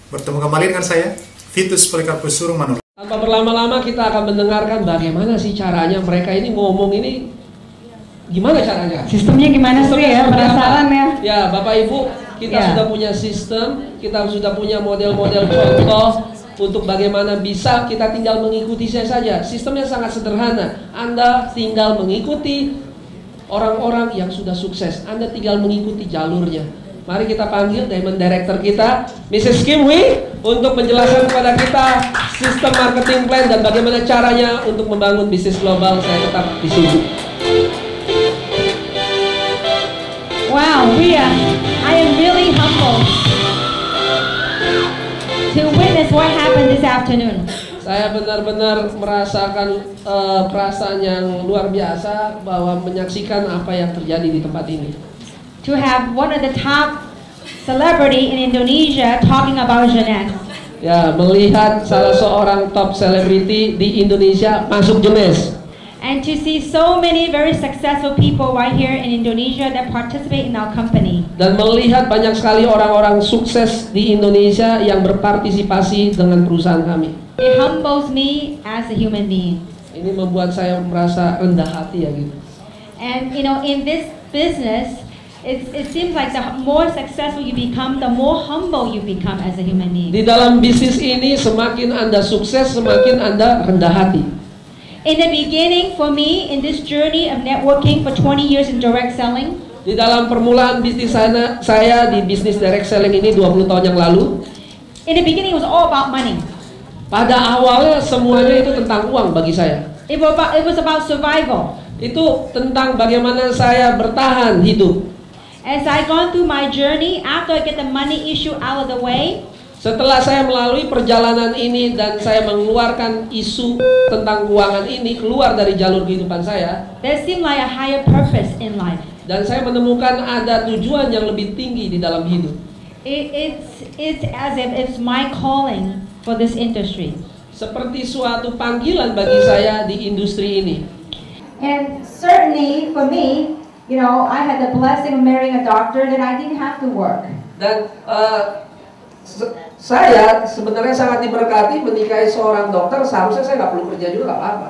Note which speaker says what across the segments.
Speaker 1: Bertemu kembali dengan saya, Vitus Polikarpus Surumanola.
Speaker 2: Tanpa berlama-lama kita akan mendengarkan bagaimana sih caranya mereka ini ngomong ini. Gimana caranya?
Speaker 3: Sistemnya gimana sih ya? Penasaran ya?
Speaker 2: Ya, Bapak Ibu, kita sudah punya sistem, kita sudah punya model-model contoh untuk bagaimana bisa kita tinggal mengikuti saja. Sistemnya sangat sederhana. Anda tinggal mengikuti orang-orang yang sudah sukses. Anda tinggal mengikuti jalurnya. Mari kita panggil Diamond Director kita, Mrs. Kim Hui, untuk menjelaskan kepada kita sistem marketing plan dan bagaimana caranya untuk membangun bisnis global. Saya tetap di sini.
Speaker 3: Wow, I am really humbled to witness what happened this afternoon.
Speaker 2: Saya benar-benar merasakan perasaan yang luar biasa bahwa menyaksikan apa yang terjadi di tempat ini.
Speaker 3: To have one of the top celebrity in Indonesia talking about Jeunesse.
Speaker 2: Ya, melihat salah seorang top celebrity di Indonesia masuk Jeunesse.
Speaker 3: And to see so many very successful people right here in Indonesia that participate in our company.
Speaker 2: Dan melihat banyak sekali orang-orang sukses di Indonesia yang berpartisipasi dengan perusahaan kami.
Speaker 3: It humbles me as a human being.
Speaker 2: Ini membuat saya merasa rendah hati ya gitu.
Speaker 3: And you know, in this business, it seems like the more successful you become, the more humble you become as a human being.
Speaker 2: Di dalam bisnis ini semakin Anda sukses, semakin Anda rendah hati.
Speaker 3: In the beginning, for me, in this journey of networking for 20 years in direct selling,
Speaker 2: di dalam permulaan bisnis saya di bisnis direct selling ini 20 tahun yang lalu,
Speaker 3: in the beginning it was all about money.
Speaker 2: Pada awalnya semuanya itu tentang uang bagi saya.
Speaker 3: It was about survival.
Speaker 2: Itu tentang bagaimana saya bertahan hidup.
Speaker 3: As I gone through my journey, after I get the money issue out of the way,
Speaker 2: setelah saya melalui perjalanan ini dan saya mengeluarkan isu tentang keuangan ini keluar dari jalur kehidupan saya,
Speaker 3: there seemed like a higher purpose in life.
Speaker 2: Dan saya menemukan ada tujuan yang lebih tinggi di dalam hidup.
Speaker 3: It's as if it's my calling for this industry.
Speaker 2: Seperti suatu panggilan bagi saya di industri ini.
Speaker 4: And certainly for me, you know, I had the blessing of marrying a doctor that I didn't have to work.
Speaker 2: Dan saya sebenarnya sangat diberkati menikahi seorang dokter, seharusnya saya nggak perlu kerja juga, nggak apa-apa.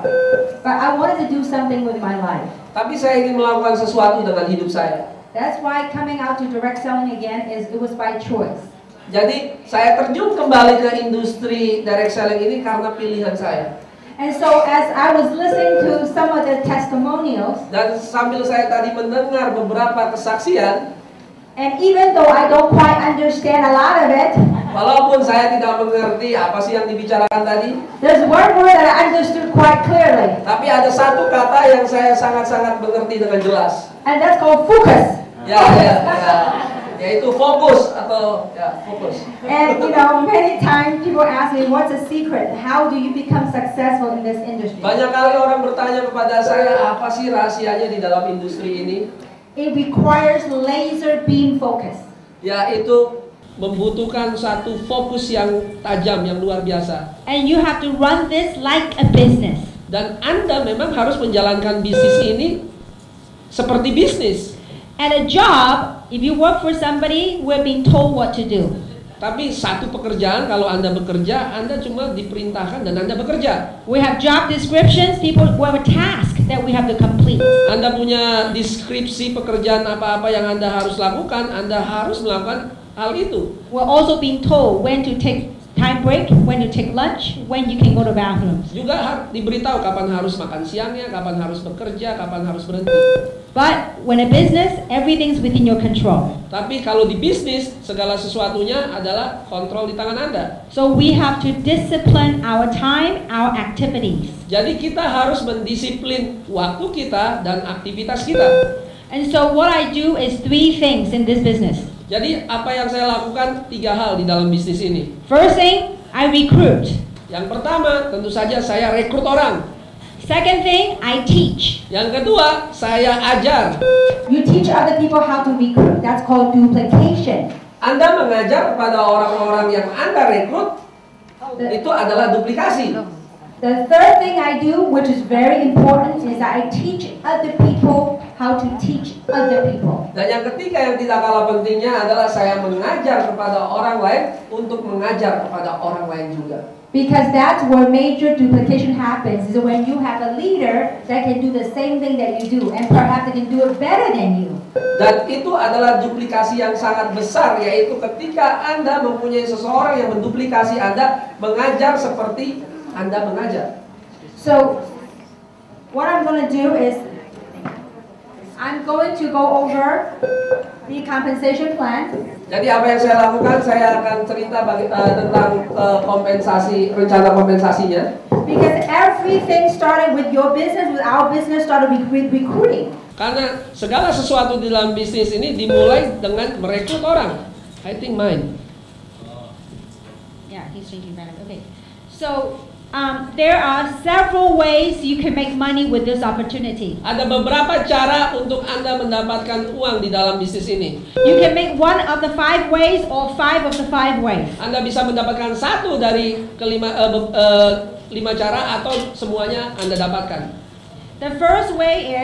Speaker 4: But I wanted to do something with my life.
Speaker 2: Tapi saya ingin melakukan sesuatu dengan hidup saya.
Speaker 4: That's why coming out to direct selling again it was by choice.
Speaker 2: Jadi saya terjun kembali ke industri direct selling ini karena pilihan saya.
Speaker 4: And so as I was listening to some of the testimonials,
Speaker 2: dan sambil saya tadi mendengar beberapa kesaksian,
Speaker 4: and even though I don't quite understand a lot of it,
Speaker 2: walaupun saya tidak mengerti apa sih yang dibicarakan tadi,
Speaker 4: there's one word that I understood quite clearly.
Speaker 2: Tapi ada satu kata yang saya sangat-sangat mengerti dengan jelas.
Speaker 4: And that's called focus.
Speaker 2: Ya, yaitu fokus atau ya fokus.
Speaker 4: And you know, many times people ask me, what's the secret? How do you become successful in this industry?
Speaker 2: Banyak kali orang bertanya kepada saya, apa sih rahasianya di dalam industri ini?
Speaker 4: It requires laser beam focus.
Speaker 2: Yaitu membutuhkan satu fokus yang tajam, yang luar biasa.
Speaker 3: And you have to run this like a business.
Speaker 2: Dan Anda memang harus menjalankan bisnis ini seperti bisnis.
Speaker 3: At a job, if you work for somebody, we're being told what to do.
Speaker 2: Tapi satu pekerjaan, kalau Anda bekerja, Anda cuma diperintahkan dan Anda bekerja.
Speaker 3: We have job descriptions, people have a task that we have to complete.
Speaker 2: Anda punya deskripsi pekerjaan apa-apa yang Anda harus lakukan, Anda harus melakukan hal itu.
Speaker 3: We're also being told when to take time break, when to take lunch, when you can go to bathrooms.
Speaker 2: Juga diberitahu kapan harus makan siangnya, kapan harus bekerja, kapan harus berhenti.
Speaker 3: But when a business, everything's within your control.
Speaker 2: Tapi kalau di bisnis, segala sesuatunya adalah kontrol di tangan Anda.
Speaker 3: So we have to discipline our time, our activities.
Speaker 2: Jadi kita harus mendisiplin waktu kita dan aktivitas kita.
Speaker 3: And so what I do is 3 things in this business.
Speaker 2: Jadi apa yang saya lakukan 3 hal di dalam bisnis ini.
Speaker 3: First thing, I recruit.
Speaker 2: Yang pertama, tentu saja saya rekrut orang.
Speaker 3: Second thing, I teach.
Speaker 2: Yang kedua, saya ajar.
Speaker 4: You teach other people how to recruit. That's called duplication.
Speaker 2: Anda mengajar kepada orang-orang yang Anda rekrut, itu adalah duplikasi.
Speaker 4: The third thing I do, which is very important, is that I teach other people how to teach other people.
Speaker 2: Dan yang ketiga yang tidak kalah pentingnya adalah saya mengajar kepada orang lain untuk mengajar kepada orang lain juga.
Speaker 4: Because that's where major duplication happens, is when you have a leader that can do the same thing that you do, and perhaps they can do it better than you.
Speaker 2: Dan itu adalah duplikasi yang sangat besar, yaitu ketika Anda mempunyai seseorang yang menduplikasi Anda, mengajar seperti Anda mengajar.
Speaker 4: So, what I'm going to do is, I'm going to go over the compensation plan.
Speaker 2: Jadi apa yang saya lakukan, saya akan cerita tentang kompensasi, rencana kompensasinya.
Speaker 4: Because everything started with your business, with our business started with recruiting.
Speaker 2: Karena segala sesuatu di dalam bisnis ini dimulai dengan merekrut orang. I think mine.
Speaker 3: Yeah, he's drinking better. Okay. So, there are several ways you can make money with this opportunity.
Speaker 2: Ada beberapa cara untuk Anda mendapatkan uang di dalam bisnis ini.
Speaker 3: You can make one of the 5 ways or 5 of the 5 ways.
Speaker 2: Anda bisa mendapatkan satu dari lima cara atau semuanya Anda dapatkan.
Speaker 3: The first way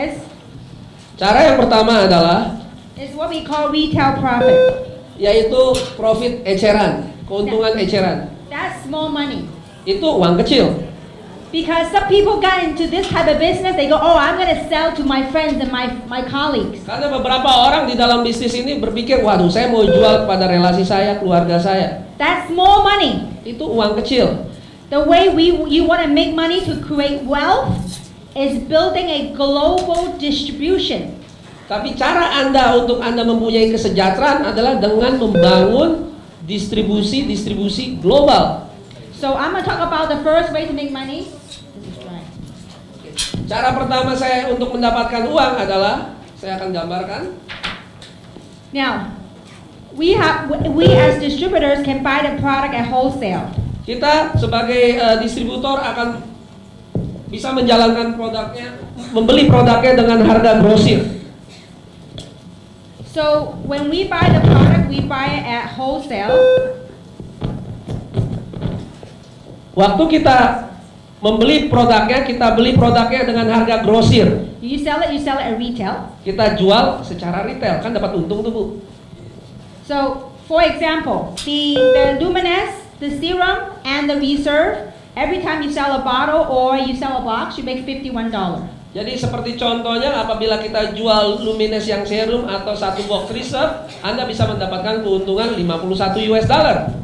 Speaker 2: Cara yang pertama adalah
Speaker 3: is what we call retail profit.
Speaker 2: yaitu profit eceran, keuntungan eceran.
Speaker 3: That's small money.
Speaker 2: Itu uang kecil.
Speaker 3: Because some people got into this type of business, they go, oh, I'm going to sell to my friends and my colleagues.
Speaker 2: Karena beberapa orang di dalam bisnis ini berpikir, waduh, saya mau jual kepada relasi saya, keluarga saya.
Speaker 3: That's small money.
Speaker 2: Itu uang kecil.
Speaker 3: The way you want to make money to create wealth is building a global distribution.
Speaker 2: Tapi cara Anda untuk Anda mempunyai kesejahteraan adalah dengan membangun distribusi global.
Speaker 3: So I'm going to talk about the first way to make money.
Speaker 2: Cara pertama saya untuk mendapatkan uang adalah, saya akan gambarkan.
Speaker 3: Now, we as distributors can buy the product at wholesale.
Speaker 2: Kita sebagai distributor akan bisa menjalankan produknya, membeli produknya dengan harga grosir.
Speaker 3: So when we buy the product, we buy it at wholesale.
Speaker 2: Waktu kita membeli produknya, kita beli produknya dengan harga grosir.
Speaker 3: You sell it at retail.
Speaker 2: Kita jual secara retail, kan dapat untung tuh, Bu.
Speaker 3: So, for example, the Luminous, the Serum, and the Reserve, every time you sell a bottle or you sell a box, you make $51.
Speaker 2: Jadi seperti contohnya, apabila kita jual Luminous yang serum atau satu box Reserve, Anda bisa mendapatkan keuntungan $51.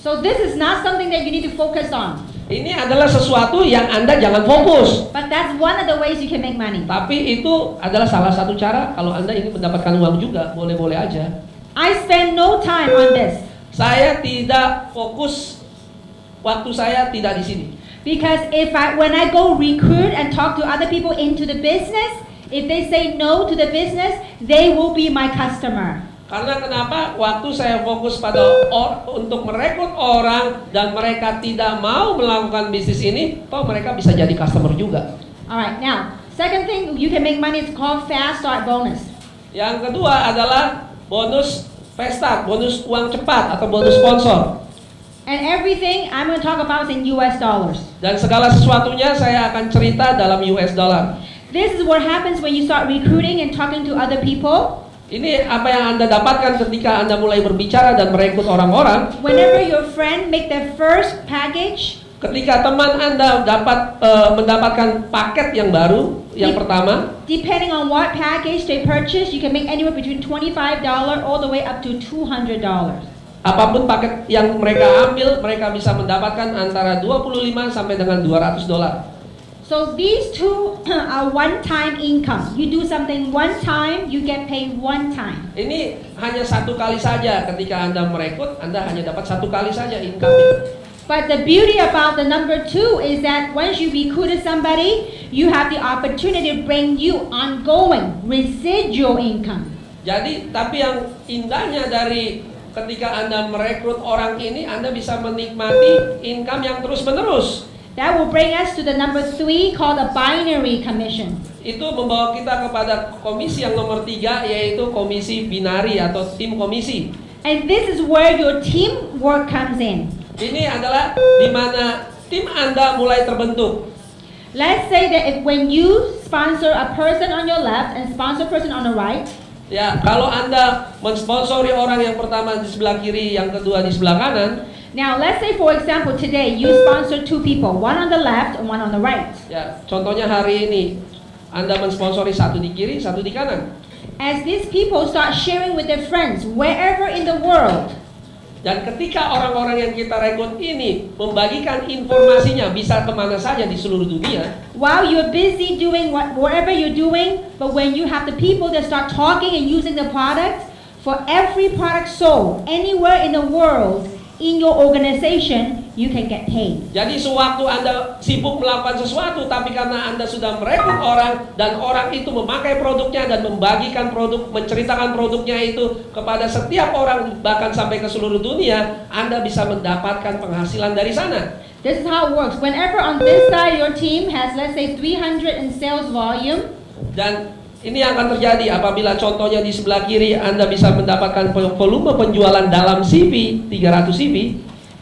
Speaker 3: So this is not something that you need to focus on.
Speaker 2: Ini adalah sesuatu yang Anda jangan fokus.
Speaker 3: But that's one of the ways you can make money.
Speaker 2: Tapi itu adalah salah satu cara kalau Anda ingin mendapatkan uang juga, boleh-boleh aja.
Speaker 3: I spend no time on this.
Speaker 2: Saya tidak fokus, waktu saya tidak di sini.
Speaker 3: Because when I go recruit and talk to other people into the business, if they say no to the business, they will be my customer.
Speaker 2: Karena kenapa? Waktu saya fokus pada untuk merekrut orang dan mereka tidak mau melakukan bisnis ini, toh mereka bisa jadi customer juga.
Speaker 3: Alright, now, second thing you can make money is called fast start bonus.
Speaker 2: Yang kedua adalah bonus fast start, bonus uang cepat atau bonus sponsor.
Speaker 3: And everything I'm going to talk about is in US dollars.
Speaker 2: Dan segala sesuatunya saya akan cerita dalam US dollar.
Speaker 3: This is what happens when you start recruiting and talking to other people.
Speaker 2: Ini apa yang Anda dapatkan ketika Anda mulai berbicara dan merekrut orang-orang.
Speaker 3: Whenever your friend make their first package,
Speaker 2: ketika teman Anda mendapatkan paket yang baru, yang pertama,
Speaker 3: depending on what package they purchase, you can make anywhere between $25 all the way up to $200.
Speaker 2: Apapun paket yang mereka ambil, mereka bisa mendapatkan antara 25 sampai dengan $200.
Speaker 3: So these two are one-time income. You do something one time, you get paid one time.
Speaker 2: Ini hanya satu kali saja. Ketika Anda merekrut, Anda hanya dapat satu kali saja income.
Speaker 3: But the beauty about the number 2 is that once you recruited somebody, you have the opportunity to bring you ongoing residual income.
Speaker 2: Jadi, tapi yang indahnya dari ketika Anda merekrut orang ini, Anda bisa menikmati income yang terus-menerus.
Speaker 3: That will bring us to the number 3 called a binary commission.
Speaker 2: Itu membawa kita kepada komisi yang nomor 3, yaitu komisi binari atau tim komisi.
Speaker 3: And this is where your teamwork comes in.
Speaker 2: Ini adalah di mana tim Anda mulai terbentuk.
Speaker 3: Let's say that if when you sponsor a person on your left and sponsor a person on the right,
Speaker 2: Ya, kalau Anda mensponsori orang yang pertama di sebelah kiri, yang kedua di sebelah kanan.
Speaker 3: now let's say for example today you sponsor two people, one on the left and one on the right.
Speaker 2: Ya, contohnya hari ini Anda mensponsori satu di kiri, satu di kanan.
Speaker 3: As these people start sharing with their friends wherever in the world,
Speaker 2: Dan ketika orang-orang yang kita rekrut ini membagikan informasinya bisa kemana saja di seluruh dunia.
Speaker 3: while you're busy doing whatever you're doing, but when you have the people that start talking and using the product, for every product sold anywhere in the world in your organization, you can get paid.
Speaker 2: Jadi sewaktu Anda sibuk melakukan sesuatu, tapi karena Anda sudah merekrut orang dan orang itu memakai produknya dan membagikan produk, menceritakan produknya itu kepada setiap orang bahkan sampai ke seluruh dunia, Anda bisa mendapatkan penghasilan dari sana.
Speaker 3: This is how it works. Whenever on this side your team has, let's say, 300 in sales volume,
Speaker 2: Dan ini yang akan terjadi apabila contohnya di sebelah kiri Anda bisa mendapatkan volume penjualan dalam CV 300 CV.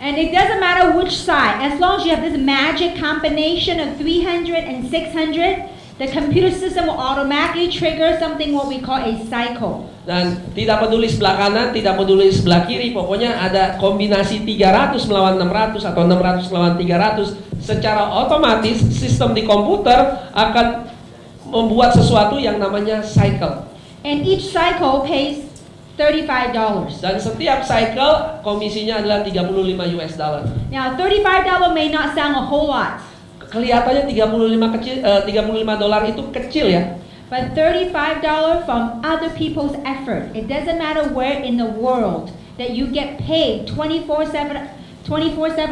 Speaker 3: and it doesn't matter which side, as long as you have this magic combination of 300 and 600, the computer system will automatically trigger something what we call a cycle.
Speaker 2: Dan tidak peduli sebelah kanan, tidak peduli sebelah kiri, pokoknya ada kombinasi 300 melawan 600 atau 600 melawan 300. Secara otomatis sistem di komputer akan membuat sesuatu yang namanya cycle.
Speaker 3: And each cycle pays $35.
Speaker 2: Dan setiap cycle komisinya adalah 35 US dollar.
Speaker 3: Now, $35 may not sound a whole lot,
Speaker 2: Kelihatannya 35 dolar itu kecil ya.
Speaker 3: but $35 from other people's effort. It doesn't matter where in the world that you get paid 24/7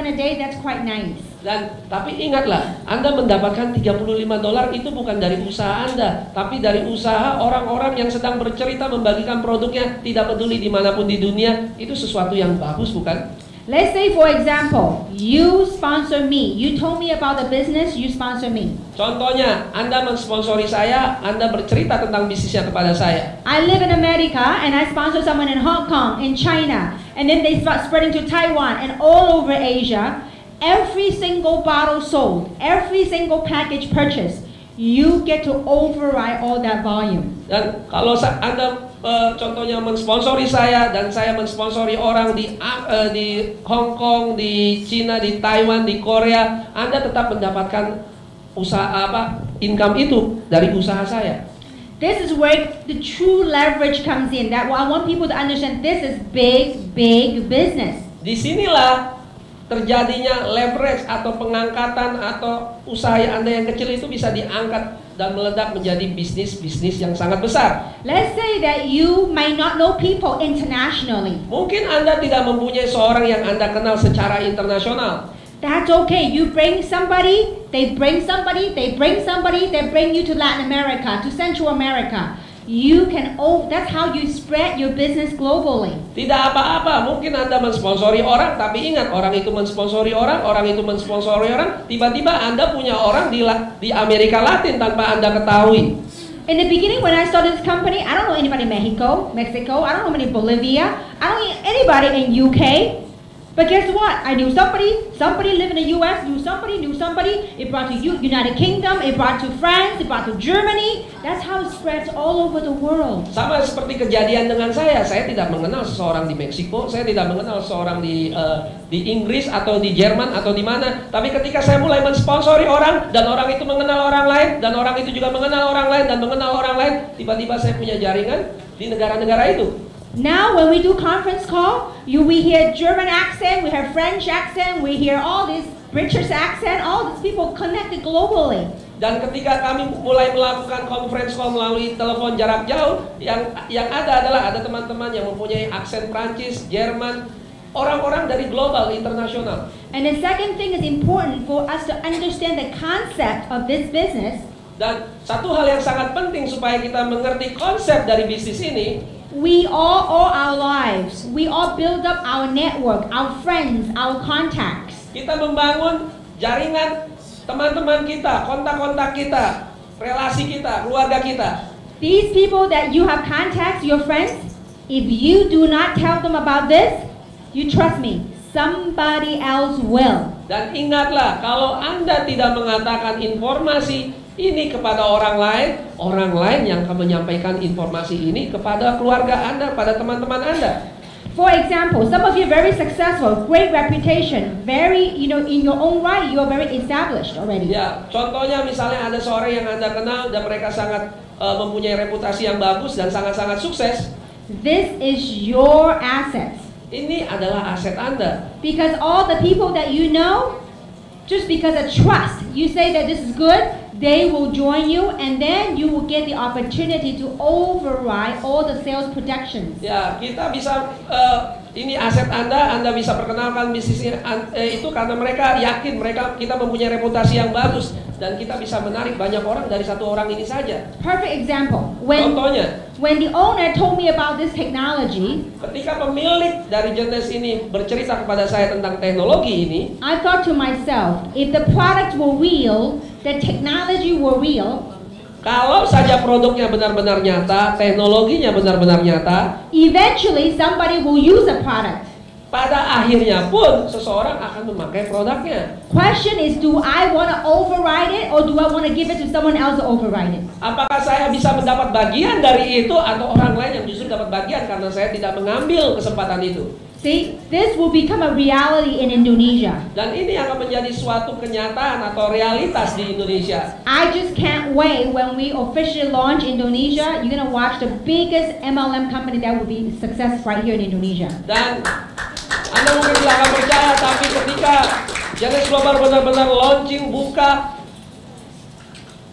Speaker 3: a day, that's quite nice.
Speaker 2: Dan tapi ingatlah, Anda mendapatkan 35 dolar itu bukan dari usaha Anda, tapi dari usaha orang-orang yang sedang bercerita membagikan produknya, tidak peduli dimanapun di dunia. Itu sesuatu yang bagus, bukan?
Speaker 3: Let's say, for example, you sponsor me. You told me about the business, you sponsor me.
Speaker 2: Contohnya, Anda mensponsori saya, Anda bercerita tentang bisnisnya kepada saya.
Speaker 3: I live in America and I sponsor someone in Hong Kong, in China, and then they start spreading to Taiwan and all over Asia. Every single bottle sold, every single package purchased, you get to override all that volume.
Speaker 2: Dan kalau Anda contohnya mensponsori saya dan saya mensponsori orang di Hong Kong, di China, di Taiwan, di Korea, Anda tetap mendapatkan income itu dari usaha saya.
Speaker 3: This is where the true leverage comes in. That I want people to understand, this is big business.
Speaker 2: Disinilah terjadinya leverage atau pengangkatan atau usaha Anda yang kecil itu bisa diangkat dan meledak menjadi bisnis yang sangat besar.
Speaker 3: Let's say that you might not know people internationally.
Speaker 2: Mungkin Anda tidak mempunyai seorang yang Anda kenal secara internasional.
Speaker 3: That's okay. You bring somebody, they bring somebody, they bring somebody, they bring you to Latin America, to Central America. You can, that's how you spread your business globally.
Speaker 2: Tidak apa-apa, mungkin Anda mensponsori orang, tapi ingat, orang itu mensponsori orang itu mensponsori orang, tiba-tiba Anda punya orang di Amerika Latin tanpa Anda ketahui.
Speaker 3: In the beginning, when I started this company, I don't know anybody in Mexico, I don't know anybody in Bolivia, I don't know anybody in UK. But guess what? I knew somebody lived in the US, knew somebody, it brought to United Kingdom, it brought to France, it brought to Germany. That's how it spreads all over the world.
Speaker 2: Sama seperti kejadian dengan saya tidak mengenal seseorang di Meksiko, saya tidak mengenal seseorang di Inggris atau di Jerman atau di mana. Tapi ketika saya mulai mensponsori orang, dan orang itu mengenal orang lain, dan orang itu juga mengenal orang lain, dan mengenal orang lain, tiba-tiba saya punya jaringan di negara-negara itu.
Speaker 3: Now, when we do conference call, we hear German accent, we hear French accent, we hear all this British accent, all these people connected globally.
Speaker 2: Dan ketika kami mulai melakukan conference call melalui telepon jarak jauh, yang ada adalah ada teman-teman yang mempunyai aksen Prancis, Jerman, orang-orang dari global, internasional.
Speaker 3: And the second thing is important for us to understand the concept of this business.
Speaker 2: Dan satu hal yang sangat penting supaya kita mengerti konsep dari bisnis ini,
Speaker 3: we all our lives, we all build up our network, our friends, our contacts.
Speaker 2: Kita membangun jaringan teman-teman kita, kontak-kontak kita, relasi kita, keluarga kita.
Speaker 3: These people that you have contacts, your friends, if you do not tell them about this, you trust me, somebody else will.
Speaker 2: Dan ingatlah, kalau Anda tidak mengatakan informasi ini kepada orang lain yang akan menyampaikan informasi ini kepada keluarga Anda, pada teman-teman Anda.
Speaker 3: For example, some of you are very successful, great reputation, very, in your own right, you are very established already.
Speaker 2: Ya, contohnya misalnya ada seorang yang Anda kenal dan mereka sangat mempunyai reputasi yang bagus dan sangat-sangat sukses.
Speaker 3: This is your assets.
Speaker 2: Ini adalah aset Anda.
Speaker 3: Because all the people that you know, just because of trust, you say that this is good, they will join you, and then you will get the opportunity to override all the sales projections.
Speaker 2: Ya, kita bisa ini aset Anda bisa perkenalkan bisnisnya itu karena mereka yakin kita mempunyai reputasi yang bagus dan kita bisa menarik banyak orang dari satu orang ini saja.
Speaker 3: Perfect example.
Speaker 2: Contohnya,
Speaker 3: when the owner told me about this technology,
Speaker 2: ketika pemilik dari jenis ini bercerita kepada saya tentang teknologi ini,
Speaker 3: I thought to myself, if the products were real, the technology were real,
Speaker 2: kalau saja produknya benar-benar nyata, teknologinya benar-benar nyata,
Speaker 3: eventually somebody will use the product.
Speaker 2: Pada akhirnya pun seseorang akan memakai produknya.
Speaker 3: Question is, do I want to override it or do I want to give it to someone else to override it?
Speaker 2: Apakah saya bisa mendapat bagian dari itu atau orang lain yang justru dapat bagian karena saya tidak mengambil kesempatan itu?
Speaker 3: See, this will become a reality in Indonesia.
Speaker 2: Dan ini akan menjadi suatu kenyataan atau realitas di Indonesia.
Speaker 3: I just can't wait when we officially launch Indonesia. You're gonna watch the biggest MLM company that will be success right here in Indonesia.
Speaker 2: Dan Anda mungkin tidak akan percaya, tapi ketika Genesis Global benar-benar launching, buka,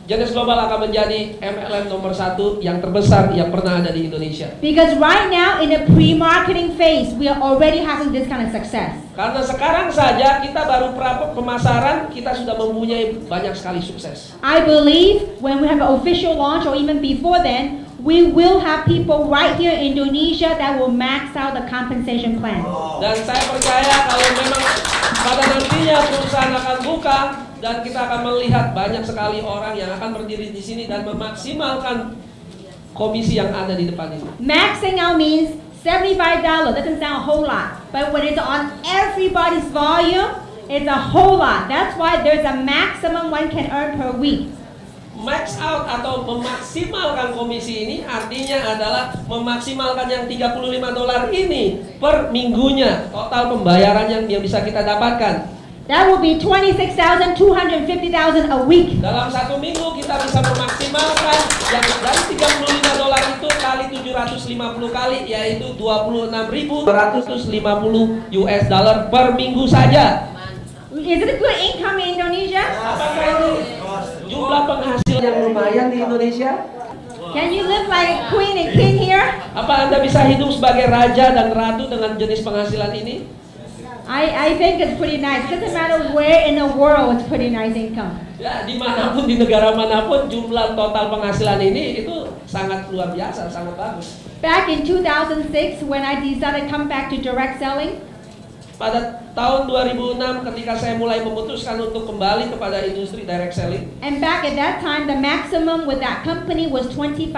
Speaker 2: Genesis Global akan menjadi MLM nomor 1 yang terbesar yang pernah ada di Indonesia.
Speaker 3: Because right now in the pre-marketing phase, we are already having this kind of success.
Speaker 2: Karena sekarang saja kita baru pemasaran, kita sudah mempunyai banyak sekali sukses.
Speaker 3: I believe when we have an official launch or even before then, we will have people right here in Indonesia that will max out the compensation plan.
Speaker 2: Dan saya percaya kalau memang pada nantinya perusahaan akan buka dan kita akan melihat banyak sekali orang yang akan berdiri di sini dan memaksimalkan komisi yang ada di depan ini.
Speaker 3: Maxing out means $75. Doesn't sound a whole lot, but when it's on everybody's volume, it's a whole lot. That's why there's a maximum one can earn per week.
Speaker 2: Max out atau memaksimalkan komisi ini artinya adalah memaksimalkan yang $35 ini per minggunya, total pembayaran yang bisa kita dapatkan.
Speaker 3: That will be $26,000, $250,000 a week.
Speaker 2: Dalam satu minggu kita bisa memaksimalkan yang dari $35 itu kali 750 kali, yaitu $26.250 per minggu saja.
Speaker 3: Is it a good income in Indonesia?
Speaker 2: Apakah itu jumlah penghasil yang lumayan di Indonesia?
Speaker 3: Can you live like a queen and king here?
Speaker 2: Apa Anda bisa hidup sebagai raja dan ratu dengan jenis penghasilan ini?
Speaker 3: I think it's pretty nice. Doesn't matter where in the world, it's pretty nice income.
Speaker 2: Ya, dimanapun, di negara manapun, jumlah total penghasilan ini itu sangat luar biasa, sangat bagus.
Speaker 3: Back in 2006, when I decided to come back to direct selling,
Speaker 2: pada tahun 2006 ketika saya mulai memutuskan untuk kembali kepada industri direct selling.
Speaker 3: And back at that time, the maximum with that company was $25,000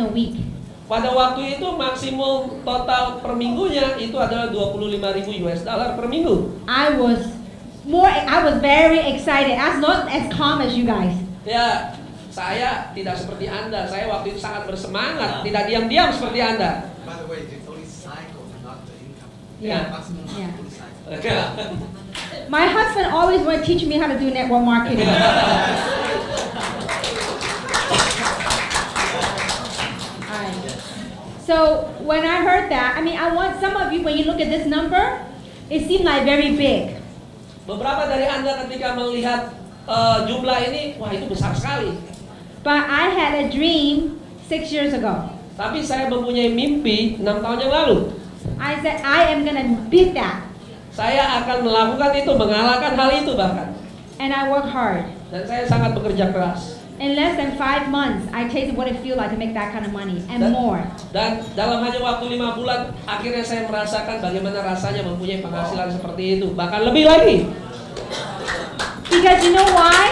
Speaker 3: a week.
Speaker 2: Pada waktu itu maksimum total per minggunya itu adalah $25.000 per minggu.
Speaker 3: I was very excited. I was not as calm as you guys.
Speaker 2: Ya, saya tidak seperti Anda. Saya waktu itu sangat bersemangat, tidak diam-diam seperti Anda.
Speaker 5: By the way, it's only cycle, not the income.
Speaker 3: Yeah.
Speaker 5: Maximum
Speaker 3: Yeah.
Speaker 5: only cycle.
Speaker 3: My husband always want to teach me how to do network marketing. So when I heard that, I mean, I want some of you, when you look at this number, it seemed like very big.
Speaker 2: Beberapa dari Anda ketika melihat jumlah ini, wah itu besar sekali.
Speaker 3: But I had a dream 6 years ago.
Speaker 2: Tapi saya mempunyai mimpi 6 tahun yang lalu.
Speaker 3: I said, I am gonna beat that.
Speaker 2: Saya akan melakukan itu, mengalahkan hal itu bahkan.
Speaker 3: And I work hard.
Speaker 2: Dan saya sangat bekerja keras.
Speaker 3: In less than 5 months, I tasted what it feels like to make that kind of money and more.
Speaker 2: Dan dalam hanya waktu 5 bulan, akhirnya saya merasakan bagaimana rasanya mempunyai penghasilan seperti itu, bahkan lebih lagi.
Speaker 3: Because you know why?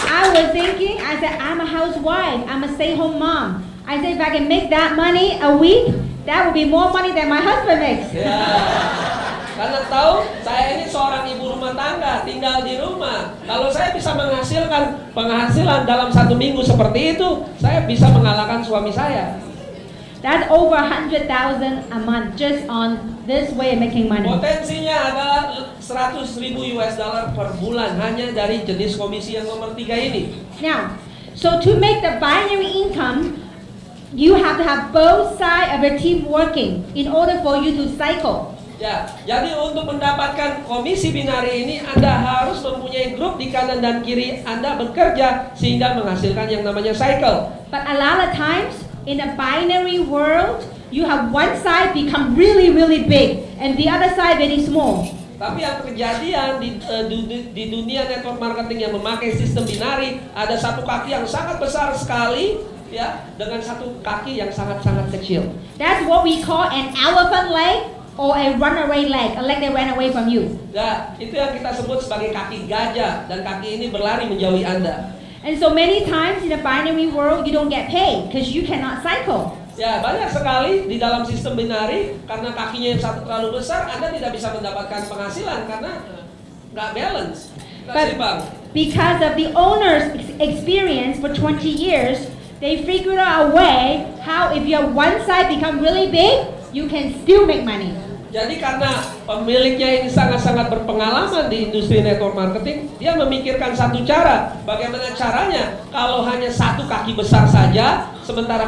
Speaker 3: I was thinking, I said, I'm a housewife, I'm a stay-home mom. I said, if I can make that money a week, that would be more money than my husband makes.
Speaker 2: Ya, karena Atau saya ini seorang ibu rumah tangga, tinggal di rumah. Kalau saya bisa menghasilkan penghasilan dalam 1 minggu seperti itu, saya bisa mengalahkan suami saya.
Speaker 3: That's over 100,000 a month just on this way of making money.
Speaker 2: Potensinya adalah 100.000 US dollar per bulan hanya dari jenis komisi yang nomor 3 ini.
Speaker 3: Now, so to make the binary income, you have to have both sides of a team working in order for you to cycle.
Speaker 2: Ya, jadi untuk mendapatkan komisi binari ini Anda harus mempunyai grup di kanan dan kiri Anda bekerja sehingga menghasilkan yang namanya cycle.
Speaker 3: But a lot of times in a binary world, you have one side become really, really big and the other side very small.
Speaker 2: Tapi yang kejadian di dunia network marketing yang memakai sistem binari, ada satu kaki yang sangat besar sekali, ya, dengan satu kaki yang sangat-sangat kecil.
Speaker 3: That's what we call an elephant leg or a runaway leg, a leg that ran away from you.
Speaker 2: Ya, itu yang kita sebut sebagai kaki gajah, dan kaki ini berlari menjauhi Anda.
Speaker 3: And so many times in the binary world, you don't get paid because you cannot cycle.
Speaker 2: Ya, banyak sekali di dalam sistem binari karena kakinya yang satu terlalu besar, Anda tidak bisa mendapatkan penghasilan karena nggak balance, nggak seimbang.
Speaker 3: Because of the owner's experience for 20 years, they figured out a way how if your one side become really big, you can still make money.
Speaker 2: Jadi karena pemiliknya ini sangat-sangat berpengalaman di industri network marketing, dia memikirkan satu cara. Bagaimana caranya kalau hanya satu kaki besar saja, sementara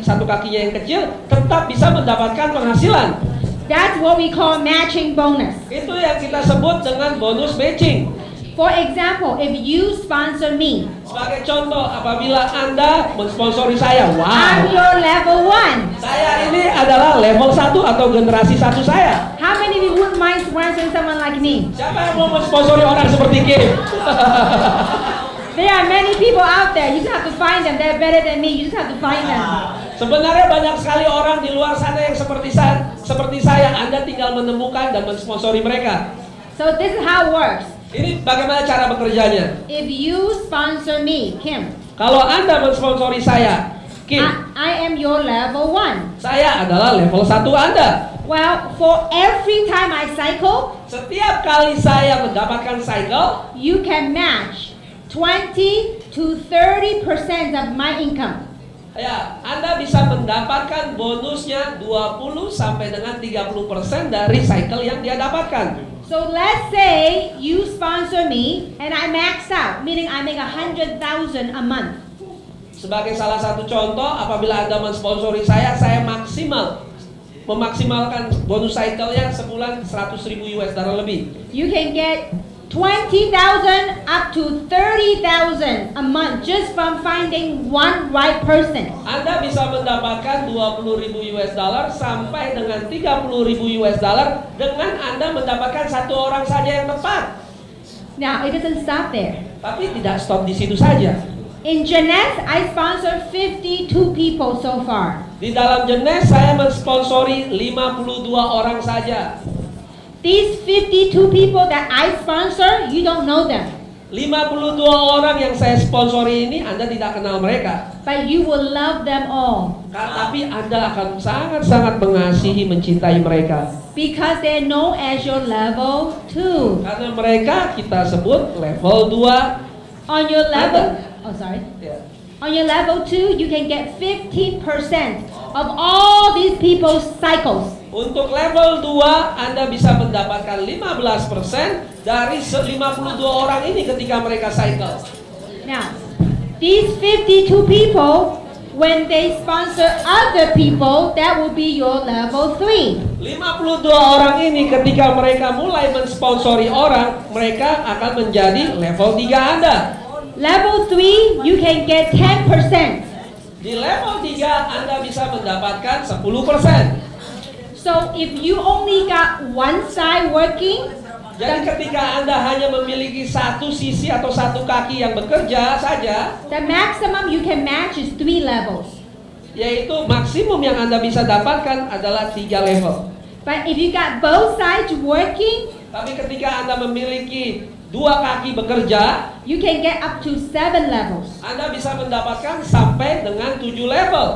Speaker 2: satu kakinya yang kecil, tetap bisa mendapatkan penghasilan.
Speaker 3: That's what we call matching bonus.
Speaker 2: Itu yang kita sebut dengan bonus matching.
Speaker 3: For example, if you sponsor me,
Speaker 2: Sebagai contoh, apabila Anda mensponsori saya,
Speaker 3: I'm
Speaker 2: wow,
Speaker 3: your level 1.
Speaker 2: saya ini adalah level 1 atau generasi 1 saya.
Speaker 3: How many of you wouldn't mind sponsoring someone like me?
Speaker 2: Siapa yang mau mensponsori orang seperti Kim?
Speaker 3: There are many people out there. You just have to find them. They're better than me. You just have to find them.
Speaker 2: Sebenarnya banyak sekali orang di luar sana yang seperti saya. Anda tinggal menemukan dan mensponsori mereka.
Speaker 3: So this is how it works.
Speaker 2: Ini bagaimana cara bekerjanya?
Speaker 3: If you sponsor me, Kim,
Speaker 2: Kalau Anda mensponsori saya, Kim,
Speaker 3: I am your level 1.
Speaker 2: saya adalah level 1 Anda.
Speaker 3: Well, for every time I cycle,
Speaker 2: Setiap kali saya mendapatkan cycle,
Speaker 3: you can match 20 to 30% of my income.
Speaker 2: ya, Anda bisa mendapatkan bonusnya 20 sampai dengan 30% dari cycle yang dia dapatkan.
Speaker 3: So let's say you sponsor me and I max out, meaning I make 100,000 a month.
Speaker 2: Sebagai salah satu contoh, apabila Anda mensponsori saya memaksimalkan bonus cycle-nya sebulan 100.000 US dollar lebih.
Speaker 3: You can get 20,000 up to 30,000 a month just from finding one right person.
Speaker 2: Anda bisa mendapatkan 20.000 US dollar sampai dengan 30.000 US dollar dengan Anda mendapatkan satu orang saja yang tepat.
Speaker 3: Now, it doesn't stop there.
Speaker 2: Tapi tidak stop di situ saja.
Speaker 3: In Jeunesse, I sponsored 52 people so far.
Speaker 2: Di dalam Jeunesse saya mensponsori 52 orang saja.
Speaker 3: These 52 people that I sponsor, you don't know them.
Speaker 2: 52 orang yang saya sponsori ini Anda tidak kenal mereka.
Speaker 3: But you will love them all.
Speaker 2: Tapi Anda akan sangat-sangat mengasihi, mencintai mereka.
Speaker 3: Because they're known as your level 2.
Speaker 2: Karena mereka kita sebut level 2.
Speaker 3: On your level,
Speaker 2: Ya.
Speaker 3: on your level 2, you can get 15% of all these people's cycles.
Speaker 2: Untuk level 2 Anda bisa mendapatkan 15% dari 52 orang ini ketika mereka cycle.
Speaker 3: Now, these 52 people, when they sponsor other people, that will be your level 3.
Speaker 2: 52 orang ini ketika mereka mulai mensponsori orang, mereka akan menjadi level 3 Anda.
Speaker 3: Level 3, you can get 10%.
Speaker 2: Di level 3 Anda bisa mendapatkan 10%.
Speaker 3: So if you only got one side working,
Speaker 2: Jadi ketika Anda hanya memiliki satu sisi atau satu kaki yang bekerja saja,
Speaker 3: the maximum you can match is 3 levels.
Speaker 2: yaitu maksimum yang Anda bisa dapatkan adalah 3 level.
Speaker 3: But if you got both sides working,
Speaker 2: Tapi ketika Anda memiliki 2 kaki bekerja,
Speaker 3: you can get up to 7 levels.
Speaker 2: Anda bisa mendapatkan sampai dengan 7 level.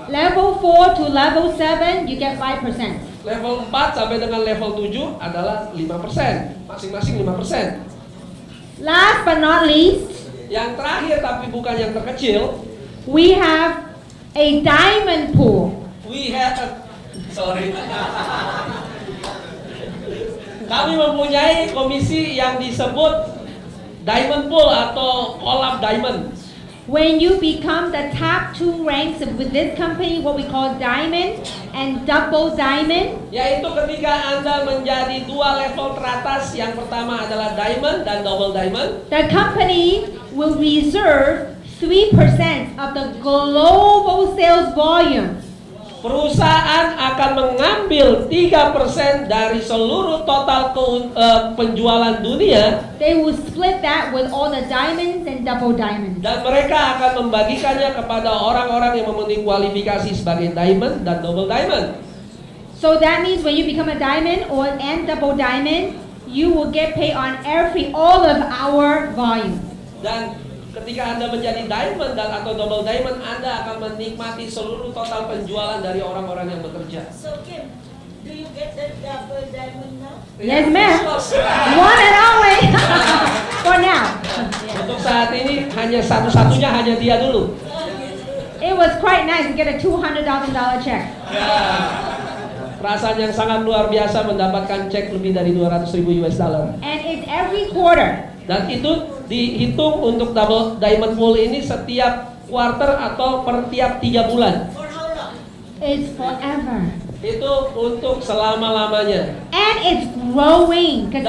Speaker 3: Level 4 to level 7, you get 5%.
Speaker 2: Level 4 sampai dengan level 7 adalah 5%, masing-masing 5%.
Speaker 3: Last but not least,
Speaker 2: Yang terakhir tapi bukan yang terkecil,
Speaker 3: we have a diamond pool.
Speaker 2: we have sorry. Kami mempunyai komisi yang disebut diamond pool atau kolam diamond.
Speaker 3: When you become the top 2 ranks with this company, what we call diamond and double diamond,
Speaker 2: Yaitu ketika Anda menjadi 2 level teratas, yang pertama adalah diamond dan double diamond,
Speaker 3: the company will reserve 3% of the global sales volume.
Speaker 2: perusahaan akan mengambil 3% dari seluruh total penjualan dunia,
Speaker 3: They will split that with all the diamonds and double diamonds.
Speaker 2: dan mereka akan membagikannya kepada orang-orang yang memenuhi kualifikasi sebagai diamond dan double diamond.
Speaker 3: So that means when you become a diamond and double diamond, you will get paid on all of our volume.
Speaker 2: Dan ketika Anda menjadi diamond dan atau double diamond, Anda akan menikmati seluruh total penjualan dari orang-orang yang bekerja.
Speaker 6: So Kim, do you get the double diamond now?
Speaker 3: Yes, ma'am. One and only for now.
Speaker 2: Untuk saat ini hanya satu-satunya hanya dia dulu.
Speaker 3: It was quite nice to get a $200,000 check.
Speaker 2: Perasaan yang sangat luar biasa mendapatkan cek lebih dari 200.000 US dollar.
Speaker 3: And it's every quarter.
Speaker 2: Dan itu dihitung untuk double diamond pool ini setiap quarter atau per tiap 3 bulan.
Speaker 6: For how long?
Speaker 3: It's forever.
Speaker 2: Itu untuk selama-lamanya.
Speaker 3: And it's growing. 'Cause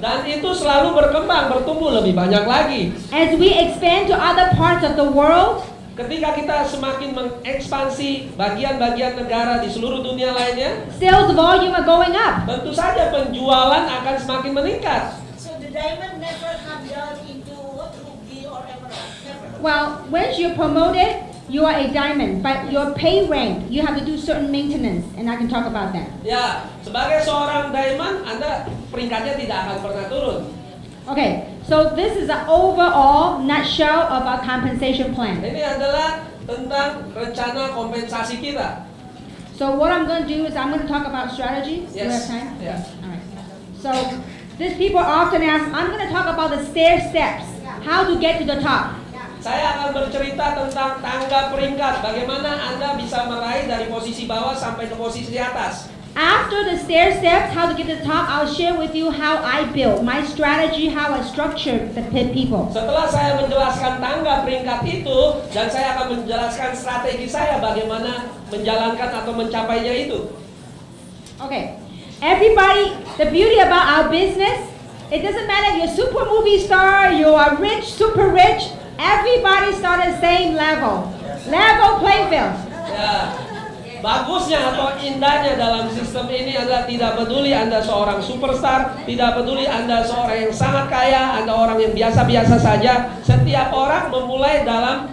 Speaker 2: Dan itu selalu berkembang, bertumbuh lebih banyak lagi.
Speaker 3: as we expand to other parts of the world,
Speaker 2: Ketika kita semakin mengekspansi bagian-bagian negara di seluruh dunia lainnya,
Speaker 3: sales volume are going up.
Speaker 2: tentu saja penjualan akan semakin meningkat.
Speaker 6: So the diamond never come down into what, ruby or emerald? Never.
Speaker 3: Well, once you're promoted, you are a diamond, but your pay rank, you have to do certain maintenance, and I can talk about that.
Speaker 2: Ya, sebagai seorang diamond, Anda peringkatnya tidak akan pernah turun.
Speaker 3: Okay, so this is an overall nutshell of our compensation plan.
Speaker 2: Ini adalah tentang rencana kompensasi kita.
Speaker 3: So what I'm going to do is I'm going to talk about strategy. Do we have
Speaker 2: Yes.
Speaker 3: time?
Speaker 2: Yeah.
Speaker 3: All right. So these people often ask, I'm going to talk about the stair steps, how to get to the top.
Speaker 2: Saya akan bercerita tentang tangga peringkat, bagaimana Anda bisa meraih dari posisi bawah sampai ke posisi di atas.
Speaker 3: After the stair steps, how to get to the top, I'll share with you how I built my strategy, how I structured the people.
Speaker 2: Setelah saya menjelaskan tangga peringkat itu, dan saya akan menjelaskan strategi saya bagaimana menjalankan atau mencapainya itu.
Speaker 3: Okay, everybody, the beauty about our business, it doesn't matter if you're super movie star, you are rich, super rich, everybody start at the same level. Level playing field.
Speaker 2: Ya, bagusnya atau indahnya dalam sistem ini adalah tidak peduli Anda seorang superstar, tidak peduli Anda seorang yang sangat kaya, Anda orang yang biasa-biasa saja, setiap orang memulai dalam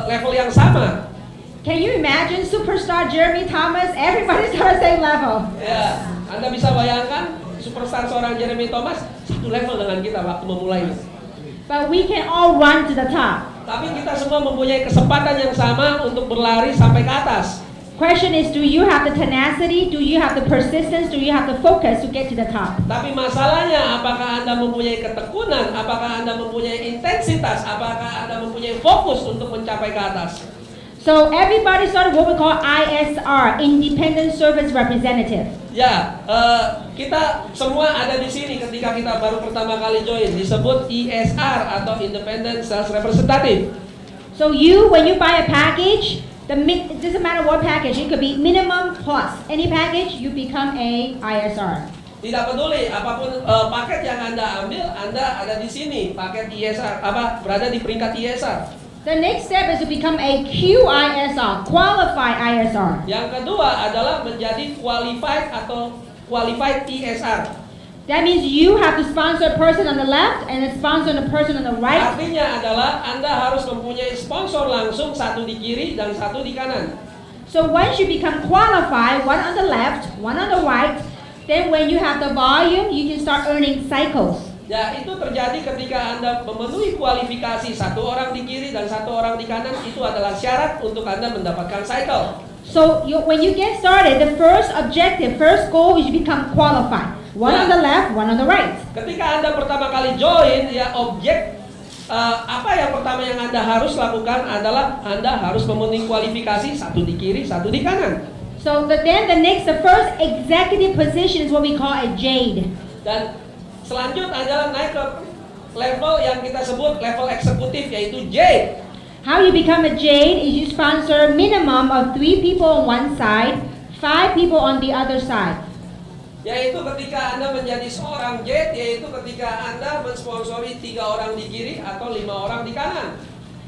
Speaker 2: level yang sama.
Speaker 3: Can you imagine superstar Jeremy Thomas? Everybody start at the same level.
Speaker 2: Ya, Anda bisa bayangkan superstar seorang Jeremy Thomas satu level dengan kita waktu memulainya.
Speaker 3: But we can all run to the top.
Speaker 2: Tapi kita semua mempunyai kesempatan yang sama untuk berlari sampai ke atas.
Speaker 3: Question is, do you have the tenacity? Do you have the persistence? Do you have the focus to get to the top?
Speaker 2: Tapi masalahnya, apakah Anda mempunyai ketekunan? Apakah Anda mempunyai intensitas? Apakah Anda mempunyai fokus untuk mencapai ke atas?
Speaker 3: So everybody started what we call ISR, Independent Service Representative.
Speaker 2: Ya, kita semua ada di sini ketika kita baru pertama kali join, disebut ISR atau Independent Sales Representative.
Speaker 3: So when you buy a package, it doesn't matter what package, it could be minimum plus. Any package, you become a ISR.
Speaker 2: Tidak peduli apapun paket yang Anda ambil, Anda ada di sini, paket ISR, berada di peringkat ISR.
Speaker 3: The next step is to become a QISR, Qualified ISR.
Speaker 2: Yang kedua adalah menjadi qualified atau qualified ISR.
Speaker 3: That means you have to sponsor a person on the left and a sponsor a person on the right.
Speaker 2: Artinya adalah Anda harus mempunyai sponsor langsung, satu di kiri dan satu di kanan.
Speaker 3: So once you become qualified, one on the left, one on the right, then when you have the volume, you can start earning cycles.
Speaker 2: Ya, itu terjadi ketika Anda memenuhi kualifikasi, satu orang di kiri dan satu orang di kanan, itu adalah syarat untuk Anda mendapatkan cycle.
Speaker 3: So when you get started, the first objective, first goal is to become qualified. One on the left, one on the right.
Speaker 2: Ketika Anda pertama kali join, ya apa yang pertama yang Anda harus lakukan adalah Anda harus memenuhi kualifikasi, satu di kiri, satu di kanan.
Speaker 3: So the first executive position is what we call a jade.
Speaker 2: Dan selanjutnya adalah naik ke level yang kita sebut level eksekutif, yaitu J.
Speaker 3: How you become a jade is you sponsor minimum of 3 people on one side, 5 people on the other side.
Speaker 2: Yaitu ketika Anda menjadi seorang jade, yaitu ketika Anda mensponsori 3 orang di kiri atau 5 orang di kanan.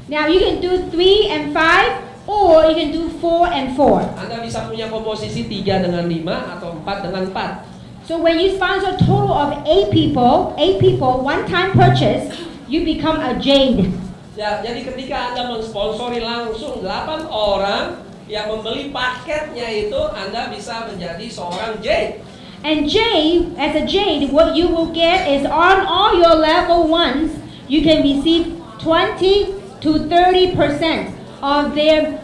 Speaker 3: Now you can do 3 and 5, or you can do 4 and 4.
Speaker 2: Anda bisa punya komposisi 3 dengan 5 atau 4 dengan 4.
Speaker 3: So when you sponsor a total of 8 people, one-time purchase, you become a jade.
Speaker 2: Ya, jadi ketika Anda mensponsori langsung 8 orang yang membeli paketnya itu, Anda bisa menjadi seorang jade.
Speaker 3: And jade, as a jade, what you will get is on all your level 1s, you can receive 20 to 30% of their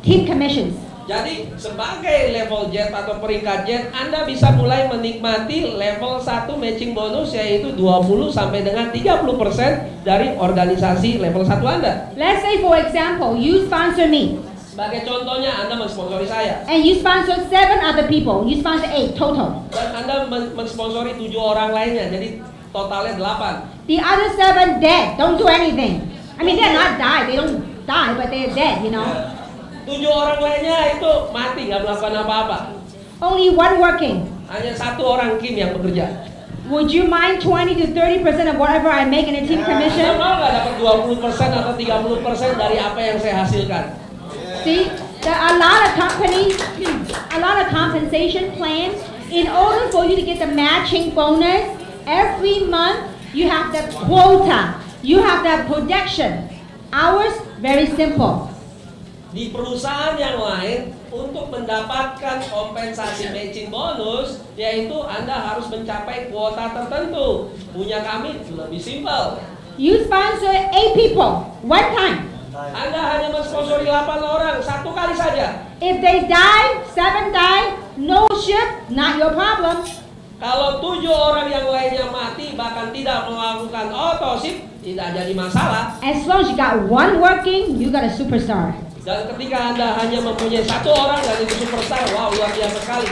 Speaker 3: team commissions.
Speaker 2: Jadi sebagai level jet atau peringkat jet, Anda bisa mulai menikmati level 1 matching bonus, yaitu 20 sampai dengan 30% dari organisasi level 1 Anda.
Speaker 3: Let's say for example, you sponsor me.
Speaker 2: Sebagai contohnya, Anda mensponsori saya.
Speaker 3: And you sponsor 7 other people. You sponsor 8 total.
Speaker 2: Dan Anda mensponsori 7 orang lainnya, jadi totalnya 8.
Speaker 3: The other 7 dead, don't do anything. I mean, they're not died, they don't die, but they're dead, you know.
Speaker 2: 7 orang lainnya itu mati, nggak melakukan apa-apa.
Speaker 3: Only 1 working.
Speaker 2: Hanya 1 orang Kim yang bekerja.
Speaker 3: Would you mind 20 to 30% of whatever I make in a team
Speaker 2: Anda
Speaker 3: commission?
Speaker 2: mau nggak dapat 20% atau 30% dari apa yang saya hasilkan?
Speaker 3: See, there are a lot of companies, a lot of compensation plans. In order for you to get the matching bonus, every month you have the quota, you have the projection. Ours, very simple.
Speaker 2: Di perusahaan yang lain, untuk mendapatkan kompensasi matching bonus, yaitu Anda harus mencapai kuota tertentu. Punya kami lebih simpel.
Speaker 3: You sponsor 8 people, one time.
Speaker 2: Anda hanya mensponsori 8 orang, 1 kali saja.
Speaker 3: If they die, 7 die, no ship, not your problem.
Speaker 2: Kalau 7 orang yang lainnya mati, bahkan tidak melakukan otosip, tidak jadi masalah.
Speaker 3: As long as you got 1 working, you got a superstar.
Speaker 2: Dan ketika Anda hanya mempunyai 1 orang dan itu superstar, wow, luar biasa sekali.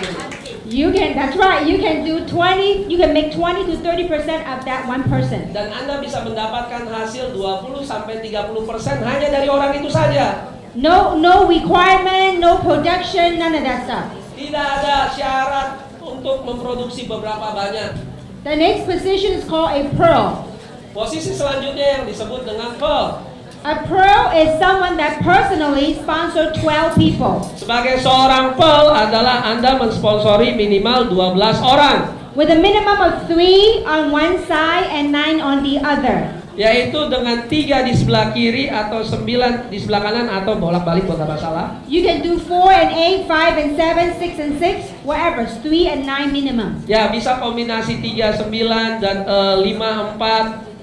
Speaker 3: You can, that's right, you can do 20, you can make 20 to 30% of that one person.
Speaker 2: Dan Anda bisa mendapatkan hasil 20 sampai 30% hanya dari orang itu saja.
Speaker 3: No requirement, no production, none of that stuff.
Speaker 2: Tidak ada syarat untuk memproduksi beberapa banyak.
Speaker 3: The next position is called a pearl.
Speaker 2: Posisi selanjutnya yang disebut dengan pearl.
Speaker 3: A pearl is someone that personally sponsor 12 people.
Speaker 2: Sebagai seorang pearl adalah Anda mensponsori minimal 12 orang.
Speaker 3: With a minimum of 3 on one side and 9 on the other.
Speaker 2: Yaitu dengan 3 di sebelah kiri atau 9 di sebelah kanan atau bolak-balik kalau nggak salah.
Speaker 3: You can do 4 and 8, 5 and 7, 6 and 6, whatever, 3 and 9 minimum.
Speaker 2: Ya, bisa kombinasi 3, 9 dan 5, 4.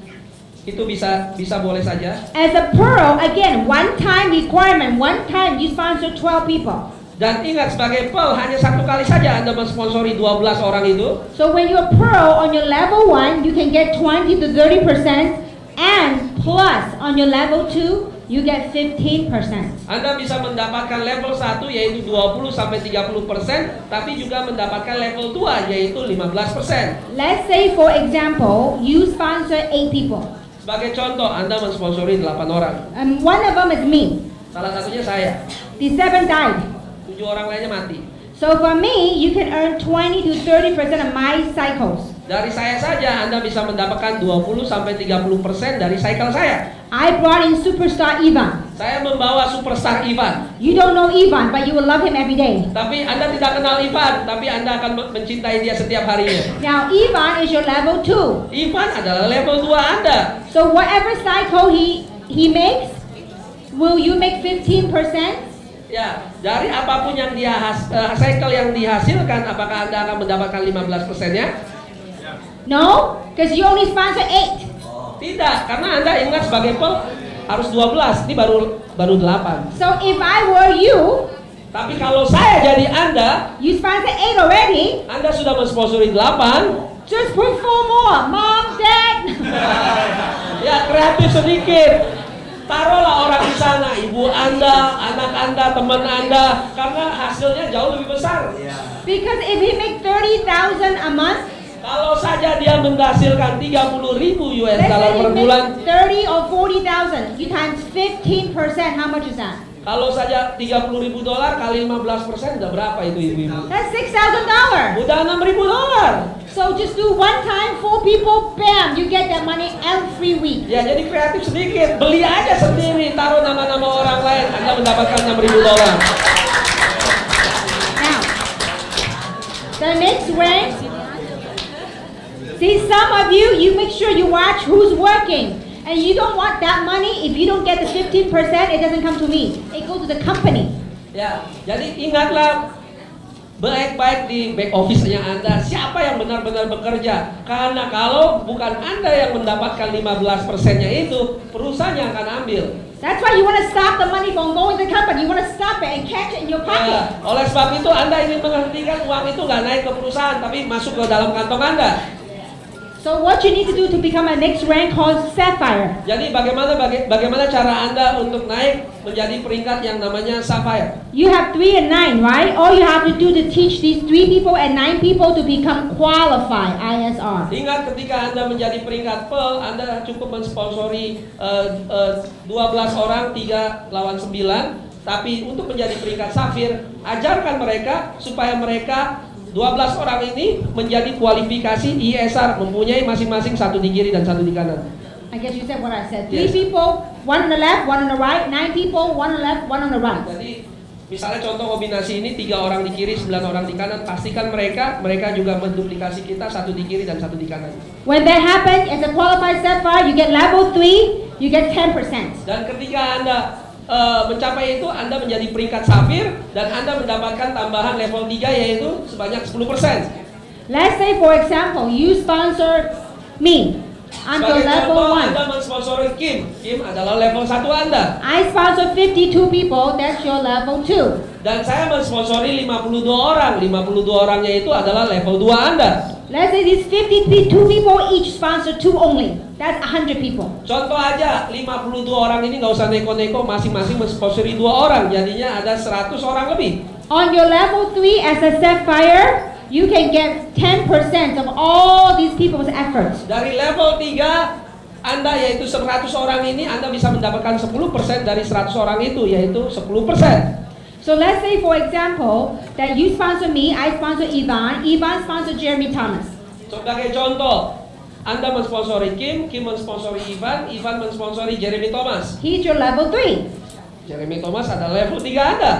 Speaker 2: Itu bisa boleh saja.
Speaker 3: As a pearl, again, one time requirement, one time you sponsor 12 people.
Speaker 2: Dan ingat, sebagai pearl hanya 1 kali saja Anda mensponsori 12 orang itu.
Speaker 3: So when you're pearl on your level 1, you can get 20 to 30%, and plus on your level 2, you get 15%.
Speaker 2: Anda bisa mendapatkan level 1 yaitu 20 sampai 30%, tapi juga mendapatkan level 2 yaitu 15%.
Speaker 3: Let's say for example, you sponsor 8 people.
Speaker 2: Sebagai contoh, Anda mensponsori 8 orang.
Speaker 3: One of them is me.
Speaker 2: Salah satunya saya.
Speaker 3: The 7 died.
Speaker 2: 7 orang lainnya mati.
Speaker 3: So for me, you can earn 20 to 30% of my cycles.
Speaker 2: Dari saya saja Anda bisa mendapatkan 20 sampai 30% dari cycle saya.
Speaker 3: I brought in superstar Ivan.
Speaker 2: Saya membawa superstar Ivan.
Speaker 3: You don't know Ivan, but you will love him every day.
Speaker 2: Tapi Anda tidak kenal Ivan, tapi Anda akan mencintai dia setiap harinya.
Speaker 3: Now Ivan is your level 2.
Speaker 2: Ivan adalah level 2 Anda.
Speaker 3: So whatever cycle he makes, will you make 15%?
Speaker 2: Ya, dari apapun yang dia cycle yang dihasilkan, apakah Anda akan mendapatkan 15%-nya?
Speaker 3: No, because you only sponsor 8.
Speaker 2: Tidak, karena Anda ingat sebagai pearl harus 12, ini baru 8.
Speaker 3: So if I were you,
Speaker 2: Tapi kalau saya jadi Anda,
Speaker 3: You sponsor 8 already.
Speaker 2: Anda sudah mensponsori 8.
Speaker 3: Just put 4 more. Mom, Dad.
Speaker 2: Ya kreatif sedikit. Taruhlah orang di sana, ibu Anda, anak Anda, teman Anda, karena hasilnya jauh lebih besar.
Speaker 3: Because if he make 30,000 a month,
Speaker 2: Kalau saja dia menghasilkan 30.000 US
Speaker 3: let's
Speaker 2: dollar
Speaker 3: say
Speaker 2: per
Speaker 3: he
Speaker 2: bulan,
Speaker 3: makes 30 or 40,000, you times 15%, how much is that?
Speaker 2: kalau saja 30.000 dolar kali 15% udah berapa itu ibu-ibu?
Speaker 3: That's $6,000.
Speaker 2: Udah 6.000 dolar.
Speaker 3: So just do one time, 4 people, bam, you get that money every week.
Speaker 2: Ya jadi kreatif sedikit, beli aja sendiri, taruh nama-nama orang lain, Anda mendapatkan 6.000 dolar.
Speaker 3: Now, the next way, see some of you, you make sure you watch who's working. And you don't want that money, if you don't get the 15%, it doesn't come to me. It goes to the company.
Speaker 2: Ya, jadi ingatlah baik-baik di back office-nya Anda, siapa yang benar-benar bekerja. Karena kalau bukan Anda yang mendapatkan 15%-nya itu, perusahaan yang akan ambil.
Speaker 3: That's why you want to stop the money from going to the company. You want to stop it and catch it in your pocket.
Speaker 2: Ya, oleh sebab itu Anda ingin menghentikan uang itu nggak naik ke perusahaan, tapi masuk ke dalam kantong Anda.
Speaker 3: So what you need to do to become a next rank called Sapphire.
Speaker 2: Jadi bagaimana cara Anda untuk naik menjadi peringkat yang namanya Sapphire?
Speaker 3: You have 3 and 9, right? All you have to do to teach these 3 people and 9 people to become qualified, ISR.
Speaker 2: Ingat ketika Anda menjadi peringkat Pearl, Anda cukup mensponsori 12 orang 3 lawan 9. Tapi untuk menjadi peringkat Sapphire, ajarkan mereka supaya mereka 12 orang ini menjadi kualifikasi ISR, mempunyai masing-masing 1 di kiri dan 1 di kanan.
Speaker 3: I guess you said what I said. 3
Speaker 2: Yes.
Speaker 3: people, 1 on the left, 1 on the right. 9 people, 1 on the left, 1 on the right.
Speaker 2: Jadi misalnya contoh kombinasi ini 3 orang di kiri, 9 orang di kanan, pastikan mereka juga menduplikasi kita 1 di kiri dan 1 di kanan.
Speaker 3: When that happens, as a qualified Sapphire, you get level 3, you get 10%.
Speaker 2: Dan ketika Anda mencapai itu, Anda menjadi peringkat Sapphire dan Anda mendapatkan tambahan level 3 yaitu sebanyak 10%.
Speaker 3: Let's say, for example, you sponsor me. I'm the
Speaker 2: Sebagai
Speaker 3: level
Speaker 2: contoh,
Speaker 3: 1.
Speaker 2: Anda mensponsori Kim. Kim adalah level 1 Anda.
Speaker 3: I sponsor 52 people, that's your level 2.
Speaker 2: Dan saya mensponsori 52 orang. 52 orangnya itu adalah level 2 Anda.
Speaker 3: Let's say these 52 people each sponsor 2 only. That's 100 people.
Speaker 2: Contoh aja, 52 orang ini nggak usah neko-neko, masing-masing mensponsori 2 orang. Jadinya ada 100 orang lebih.
Speaker 3: On your level 3 as a Sapphire, you can get 10% of all these people's efforts.
Speaker 2: Dari level 3 Anda yaitu 100 orang ini, Anda bisa mendapatkan 10% dari 100 orang itu, yaitu 10%.
Speaker 3: So let's say, for example, that you sponsor me, I sponsor Ivan, Ivan sponsor Jeremy Thomas.
Speaker 2: Sebagai contoh, Anda mensponsori Kim, Kim mensponsori Ivan, Ivan mensponsori Jeremy Thomas.
Speaker 3: He's your level 3.
Speaker 2: Jeremy Thomas adalah level 3 Anda.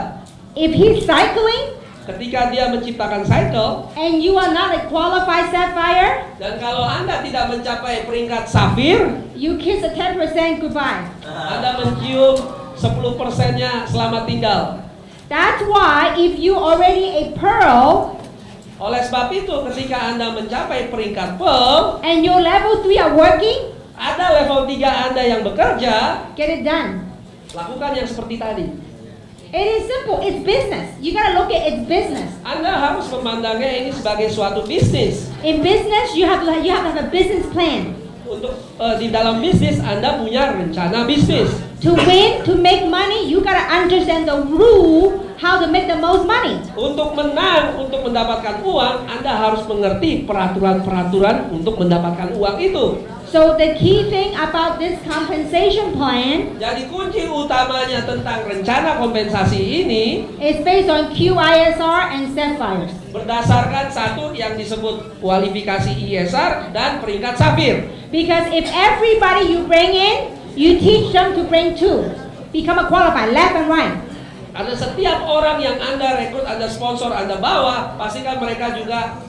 Speaker 3: If he's cycling
Speaker 2: Ketika dia menciptakan cycle,
Speaker 3: and you are not a qualified Sapphire,
Speaker 2: dan kalau Anda tidak mencapai peringkat Sapphire,
Speaker 3: you kiss a 10% goodbye.
Speaker 2: Anda mencium 10%-nya selamat tinggal.
Speaker 3: That's why if you already a Pearl
Speaker 2: Oleh sebab itu, ketika Anda mencapai peringkat Pearl,
Speaker 3: and your level 3 are working,
Speaker 2: ada level 3 Anda yang bekerja,
Speaker 3: get it done.
Speaker 2: lakukan yang seperti tadi.
Speaker 3: It is simple. It's business. You gotta look at it's business.
Speaker 2: Anda harus memandangnya ini sebagai suatu bisnis.
Speaker 3: In business, you have to have a business plan.
Speaker 2: Untuk di dalam bisnis Anda punya rencana bisnis.
Speaker 3: To win, to make money, you gotta understand the rule how to make the most money.
Speaker 2: Untuk menang, untuk mendapatkan uang, Anda harus mengerti peraturan-peraturan untuk mendapatkan uang itu.
Speaker 3: So the key thing about this compensation plan
Speaker 2: Jadi kunci utamanya tentang rencana kompensasi ini
Speaker 3: is based on QISR and Sapphires.
Speaker 2: berdasarkan satu yang disebut kualifikasi ISR dan peringkat Sapphire.
Speaker 3: Because if everybody you bring in, you teach them to bring 2, become a qualified, left and right.
Speaker 2: Karena setiap orang yang Anda rekrut, Anda sponsor, Anda bawa, pastikan mereka juga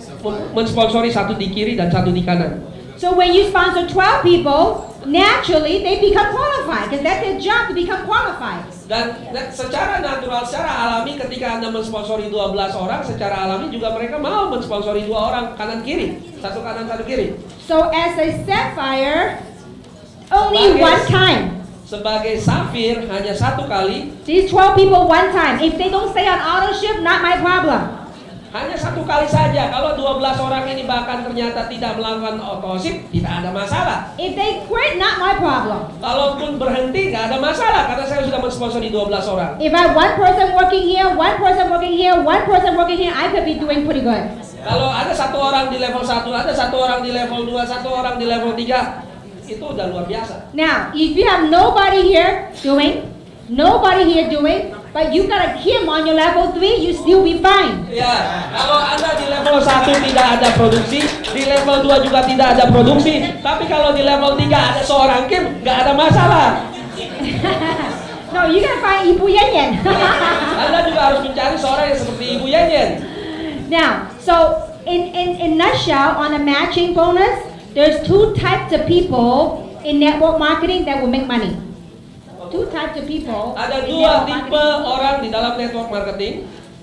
Speaker 2: mensponsori 1 di kiri dan 1 di kanan.
Speaker 3: So when you sponsor 12 people, naturally they become qualified because that's their job to become qualified.
Speaker 2: Dan secara natural, secara alami ketika Anda mensponsori 12 orang, secara alami juga mereka mau mensponsori 2 orang kanan kiri, 1 kanan 1 kiri.
Speaker 3: So as a Sapphire, only one time.
Speaker 2: Sebagai safir hanya satu kali,
Speaker 3: These 12 people one time. If they don't stay on auto-ship, not my problem.
Speaker 2: hanya satu kali saja. Kalau 12 orang ini bahkan ternyata tidak melakukan auto-ship, tidak ada masalah.
Speaker 3: If they quit, not my problem.
Speaker 2: Kalaupun berhenti, nggak ada masalah karena saya sudah mensponsori 12 orang.
Speaker 3: If I have one person working here, one person working here, one person working here, I could be doing pretty good.
Speaker 2: Kalau ada satu orang di level 1, ada satu orang di level 2, satu orang di level 3, itu udah luar biasa.
Speaker 3: Now, if you have nobody here doing, but you got a Kim on your level 3, you still be fine.
Speaker 2: Ya, kalau Anda di level 1 tidak ada produksi, di level 2 juga tidak ada produksi, tapi kalau di level 3 ada seorang Kim, nggak ada masalah.
Speaker 3: No, you gotta find Ibu Yen Yen.
Speaker 2: Anda juga harus mencari seorang yang seperti Ibu Yen Yen.
Speaker 3: Now, so in nutshell, on a matching bonus, there's two types of people in network marketing that will make money. Two types of people.
Speaker 2: Ada
Speaker 3: in
Speaker 2: dua
Speaker 3: network
Speaker 2: tipe
Speaker 3: marketing.
Speaker 2: orang di dalam network marketing.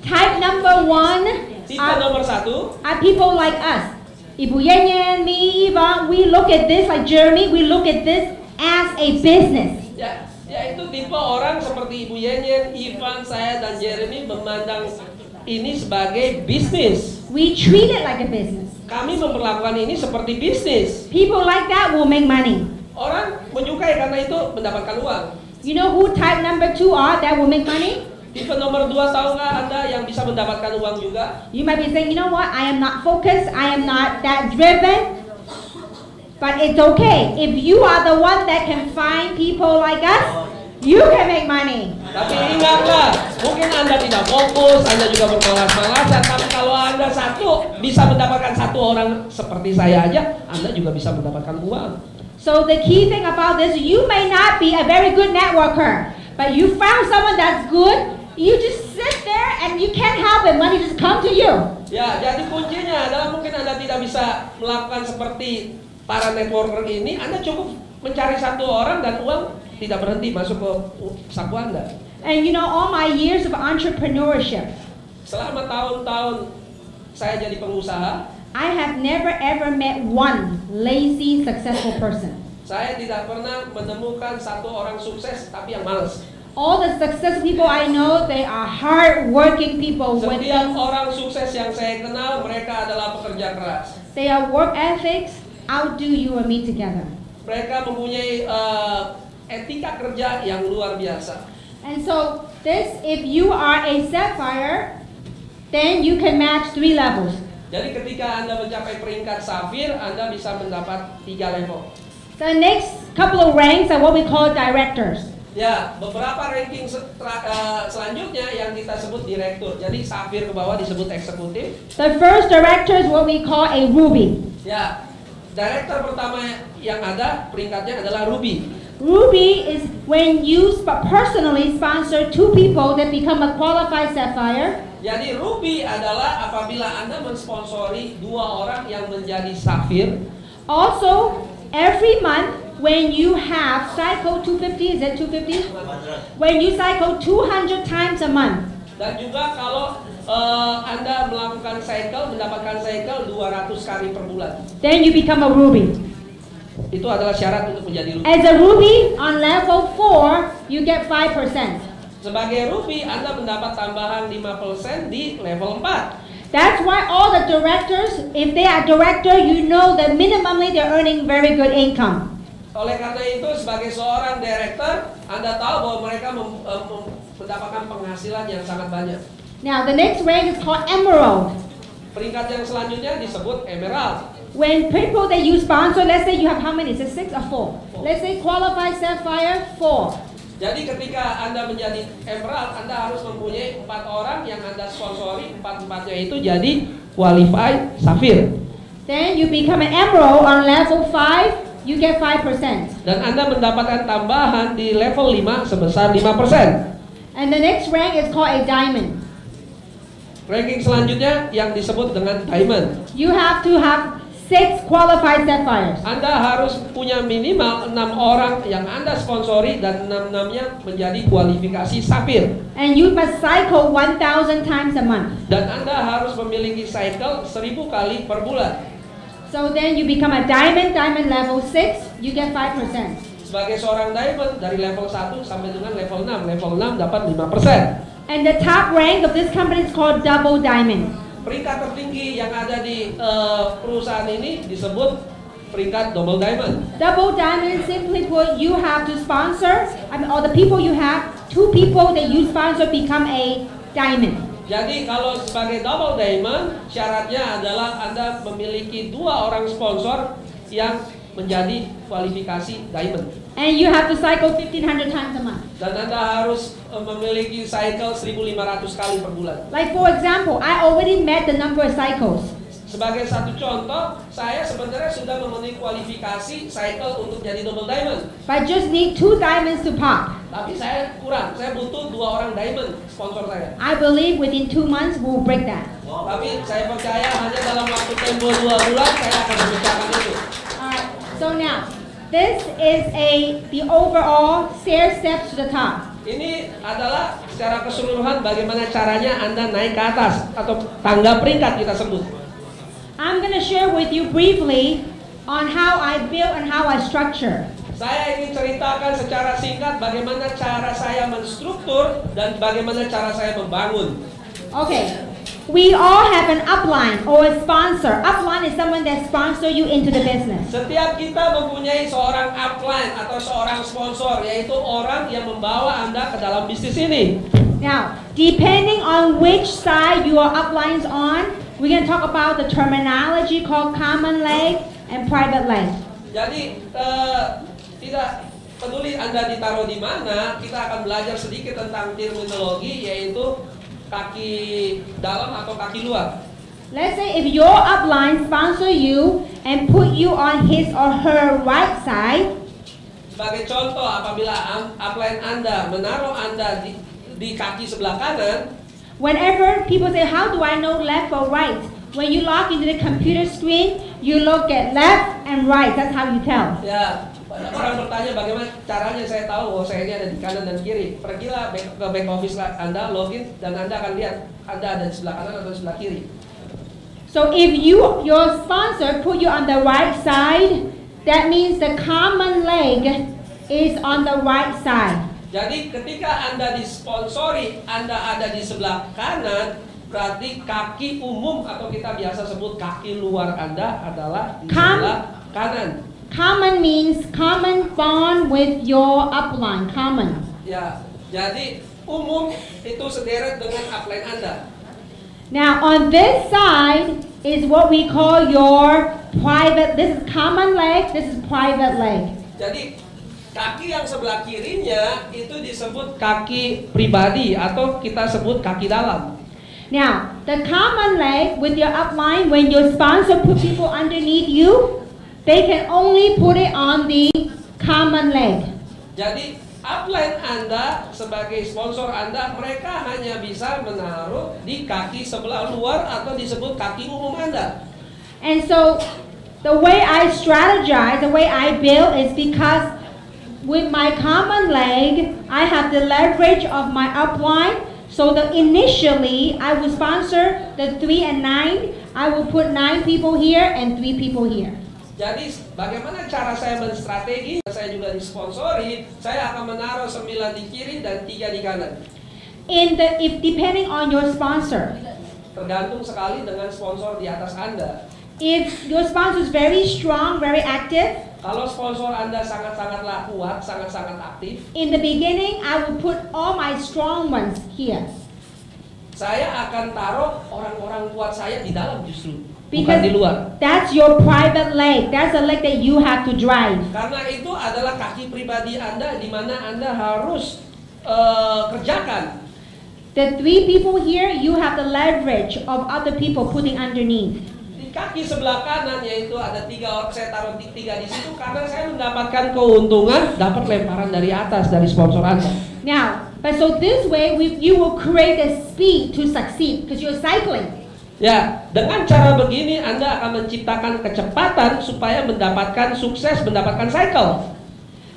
Speaker 3: Type number one
Speaker 2: Tipe
Speaker 3: are,
Speaker 2: nomor 1,
Speaker 3: are people like us. Ibu Yen Yen, me, Eva, we look at this like Jeremy, we look at this as a business.
Speaker 2: ya itu tipe orang seperti Ibu Yen Yen, Ivan, saya dan Jeremy memandang ini sebagai bisnis.
Speaker 3: We treat it like a business.
Speaker 2: Kami memperlakukan ini seperti bisnis.
Speaker 3: People like that will make money.
Speaker 2: Orang menyukai karena itu mendapatkan uang.
Speaker 3: You know who type number 2 are that will make money?
Speaker 2: Tipe nomor 2, tahu nggak Anda yang bisa mendapatkan uang juga?
Speaker 3: You might be saying, you know what, I am not focused, I am not that driven, but it's okay. If you are the one that can find people like us, you can make money.
Speaker 2: Tapi ingatlah, mungkin Anda tidak fokus, Anda juga bermalas-malasan, tapi kalau Anda bisa mendapatkan satu orang seperti saya aja, Anda juga bisa mendapatkan uang.
Speaker 3: So the key thing about this, you may not be a very good networker, but you found someone that's good, you just sit there and you can't help it, money just come to you.
Speaker 2: Ya, jadi kuncinya adalah mungkin Anda tidak bisa melakukan seperti para networker ini, Anda cukup mencari satu orang dan uang tidak berhenti masuk ke saku Anda.
Speaker 3: And you know, all my years of entrepreneurship,
Speaker 2: Selama tahun-tahun saya jadi pengusaha,
Speaker 3: I have never ever met one lazy successful person.
Speaker 2: saya tidak pernah menemukan satu orang sukses tapi yang malas.
Speaker 3: All the successful people I know, they are hard-working people.
Speaker 2: Setiap orang sukses yang saya kenal, mereka adalah pekerja keras.
Speaker 3: They are work ethics, outdo you and me together.
Speaker 2: Mereka mempunyai etika kerja yang luar biasa.
Speaker 3: And so, if you are a sapphire, then you can match 3 levels.
Speaker 2: Jadi ketika Anda mencapai peringkat safir, Anda bisa mendapat 3 level.
Speaker 3: The next couple of ranks are what we call directors.
Speaker 2: Ya, beberapa ranking selanjutnya yang kita sebut direktur. Jadi safir ke bawah disebut eksekutif.
Speaker 3: The first director is what we call a ruby.
Speaker 2: Ya, direktur pertama yang ada peringkatnya adalah ruby.
Speaker 3: Ruby is when you personally sponsor 2 people that become a qualified sapphire.
Speaker 2: Jadi ruby adalah apabila Anda mensponsori 2 orang yang menjadi safir.
Speaker 3: Also, every month when you have cycle 250, is that 250? When you cycle 200 times a month.
Speaker 2: Dan juga kalau Anda melakukan mendapatkan cycle 200 kali per bulan.
Speaker 3: Then you become a ruby.
Speaker 2: Itu adalah syarat untuk menjadi ruby.
Speaker 3: As a ruby on level 4, you get 5%.
Speaker 2: Sebagai ruby, Anda mendapat tambahan 5% di level 4.
Speaker 3: That's why all the directors, if they are director, you know that minimally they're earning very good income.
Speaker 2: Oleh karena itu, sebagai seorang director, Anda tahu bahwa mereka mendapatkan penghasilan yang sangat banyak.
Speaker 3: Now, the next rank is called emerald.
Speaker 2: Peringkat yang selanjutnya disebut emerald.
Speaker 3: When people that you sponsor, let's say you have how many? Is it 6 or 4? Let's say qualified sapphire, 4.
Speaker 2: Jadi ketika Anda menjadi emerald, Anda harus mempunyai 4 orang yang Anda sponsori, 4-4-nya itu jadi qualified safir.
Speaker 3: Then you become an emerald on level 5, you get 5%.
Speaker 2: Dan Anda mendapatkan tambahan di level 5 sebesar 5%.
Speaker 3: And the next rank is called a diamond.
Speaker 2: Ranking selanjutnya yang disebut dengan diamond.
Speaker 3: You have to have 6 qualified sapphires.
Speaker 2: Anda harus punya minimal 6 orang yang Anda sponsori dan 6-6-nya menjadi kualifikasi safir.
Speaker 3: And you must cycle 1,000 times a month.
Speaker 2: Dan Anda harus memiliki cycle 1000 kali per bulan.
Speaker 3: So then you become a diamond level 6, you get 5%.
Speaker 2: sebagai seorang diamond dari level 1 sampai dengan level 6. Level 6 dapat 5%.
Speaker 3: And the top rank of this company is called Double Diamond.
Speaker 2: Peringkat tertinggi yang ada di perusahaan ini disebut peringkat double diamond.
Speaker 3: Double Diamond, simply put, you have to sponsor, or the people you have, 2 people that you sponsor become a diamond.
Speaker 2: Jadi kalau sebagai double diamond, syaratnya adalah Anda memiliki 2 orang sponsor yang menjadi kualifikasi diamond.
Speaker 3: And you have to cycle 1,500 times a month.
Speaker 2: Dan Anda harus memiliki cycle 1.500 kali per bulan.
Speaker 3: Like for example, I already met the number of cycles.
Speaker 2: Sebagai satu contoh, saya sebenarnya sudah memenuhi kualifikasi cycle untuk jadi double diamond.
Speaker 3: But I just need 2 diamonds to pop.
Speaker 2: Tapi saya kurang, saya butuh 2 orang diamond sponsor saya.
Speaker 3: I believe within 2 months we'll break that.
Speaker 2: Tapi saya percaya hanya dalam waktu tempo 2 bulan saya akan memecahkan itu.
Speaker 3: Alright, so now, this is the overall stair steps to the top.
Speaker 2: Ini adalah secara keseluruhan bagaimana caranya Anda naik ke atas atau tangga peringkat kita sebut.
Speaker 3: I'm going to share with you briefly on how I build and how I structure.
Speaker 2: Saya ingin ceritakan secara singkat bagaimana cara saya menstruktur dan bagaimana cara saya membangun.
Speaker 3: Okay, we all have an upline or a sponsor. Upline is someone that sponsor you into the business.
Speaker 2: Setiap kita mempunyai seorang upline atau seorang sponsor, yaitu orang yang membawa Anda ke dalam bisnis ini.
Speaker 3: Now, depending on which side your upline's on, we're going to talk about the terminology called common leg and private leg.
Speaker 2: Jadi tidak peduli Anda ditaruh di mana, kita akan belajar sedikit tentang terminologi, yaitu kaki dalam atau kaki luar.
Speaker 3: Let's say if your upline sponsor you and put you on his or her right side.
Speaker 2: Sebagai contoh, apabila upline Anda menaruh Anda di kaki sebelah kanan,
Speaker 3: Whenever people say, how do I know left or right? When you log into the computer screen, you look at left and right. That's how you tell.
Speaker 2: ya, banyak orang bertanya bagaimana caranya saya tahu bahwa saya ini ada di kanan dan kiri. Pergilah ke back office Anda, login, dan Anda akan lihat Anda ada di sebelah kanan atau sebelah kiri.
Speaker 3: So if your sponsor put you on the right side, that means the common leg is on the right side.
Speaker 2: Jadi ketika Anda disponsori, Anda ada di sebelah kanan, berarti kaki umum atau kita biasa sebut kaki luar Anda adalah di sebelah kanan.
Speaker 3: Common means common bond with your upline, common.
Speaker 2: Ya, jadi umum itu sederet dengan upline Anda.
Speaker 3: Now on this side is what we call your private, this is common leg, this is private leg.
Speaker 2: Jadi kaki yang sebelah kirinya itu disebut kaki pribadi atau kita sebut kaki dalam.
Speaker 3: Now, the common leg with your upline, when your sponsor put people underneath you, they can only put it on the common leg.
Speaker 2: Jadi upline Anda sebagai sponsor Anda, mereka hanya bisa menaruh di kaki sebelah luar atau disebut kaki umum Anda.
Speaker 3: And so, the way I strategize, the way I build is because with my common leg, I have the leverage of my upline. So initially, I will sponsor the 3 and 9. I will put 9 people here and 3 people here.
Speaker 2: Jadi bagaimana cara saya menstrategi? Saya juga disponsori, saya akan menaruh 9 di kiri dan 3 di kanan.
Speaker 3: If depending on your sponsor.
Speaker 2: Tergantung sekali dengan sponsor di atas Anda.
Speaker 3: If your sponsor is very strong, very active.
Speaker 2: Kalau sponsor Anda sangat-sangatlah kuat, sangat-sangat aktif.
Speaker 3: In the beginning, I will put all my strong ones here.
Speaker 2: Saya akan taruh orang-orang kuat saya di dalam justru,
Speaker 3: Because
Speaker 2: bukan di luar.
Speaker 3: that's your private leg. That's a leg that you have to drive.
Speaker 2: Karena itu adalah kaki pribadi Anda di mana Anda harus kerjakan.
Speaker 3: The 3 people here, you have the leverage of other people putting underneath.
Speaker 2: Di kaki sebelah kanan yaitu ada 3 orang, saya taruh 3 di situ karena saya mendapatkan keuntungan, dapat lemparan dari atas dari sponsor Anda.
Speaker 3: Now, but so this way you will create a speed to succeed because you're cycling.
Speaker 2: Ya, dengan cara begini Anda akan menciptakan kecepatan supaya mendapatkan sukses, mendapatkan cycle.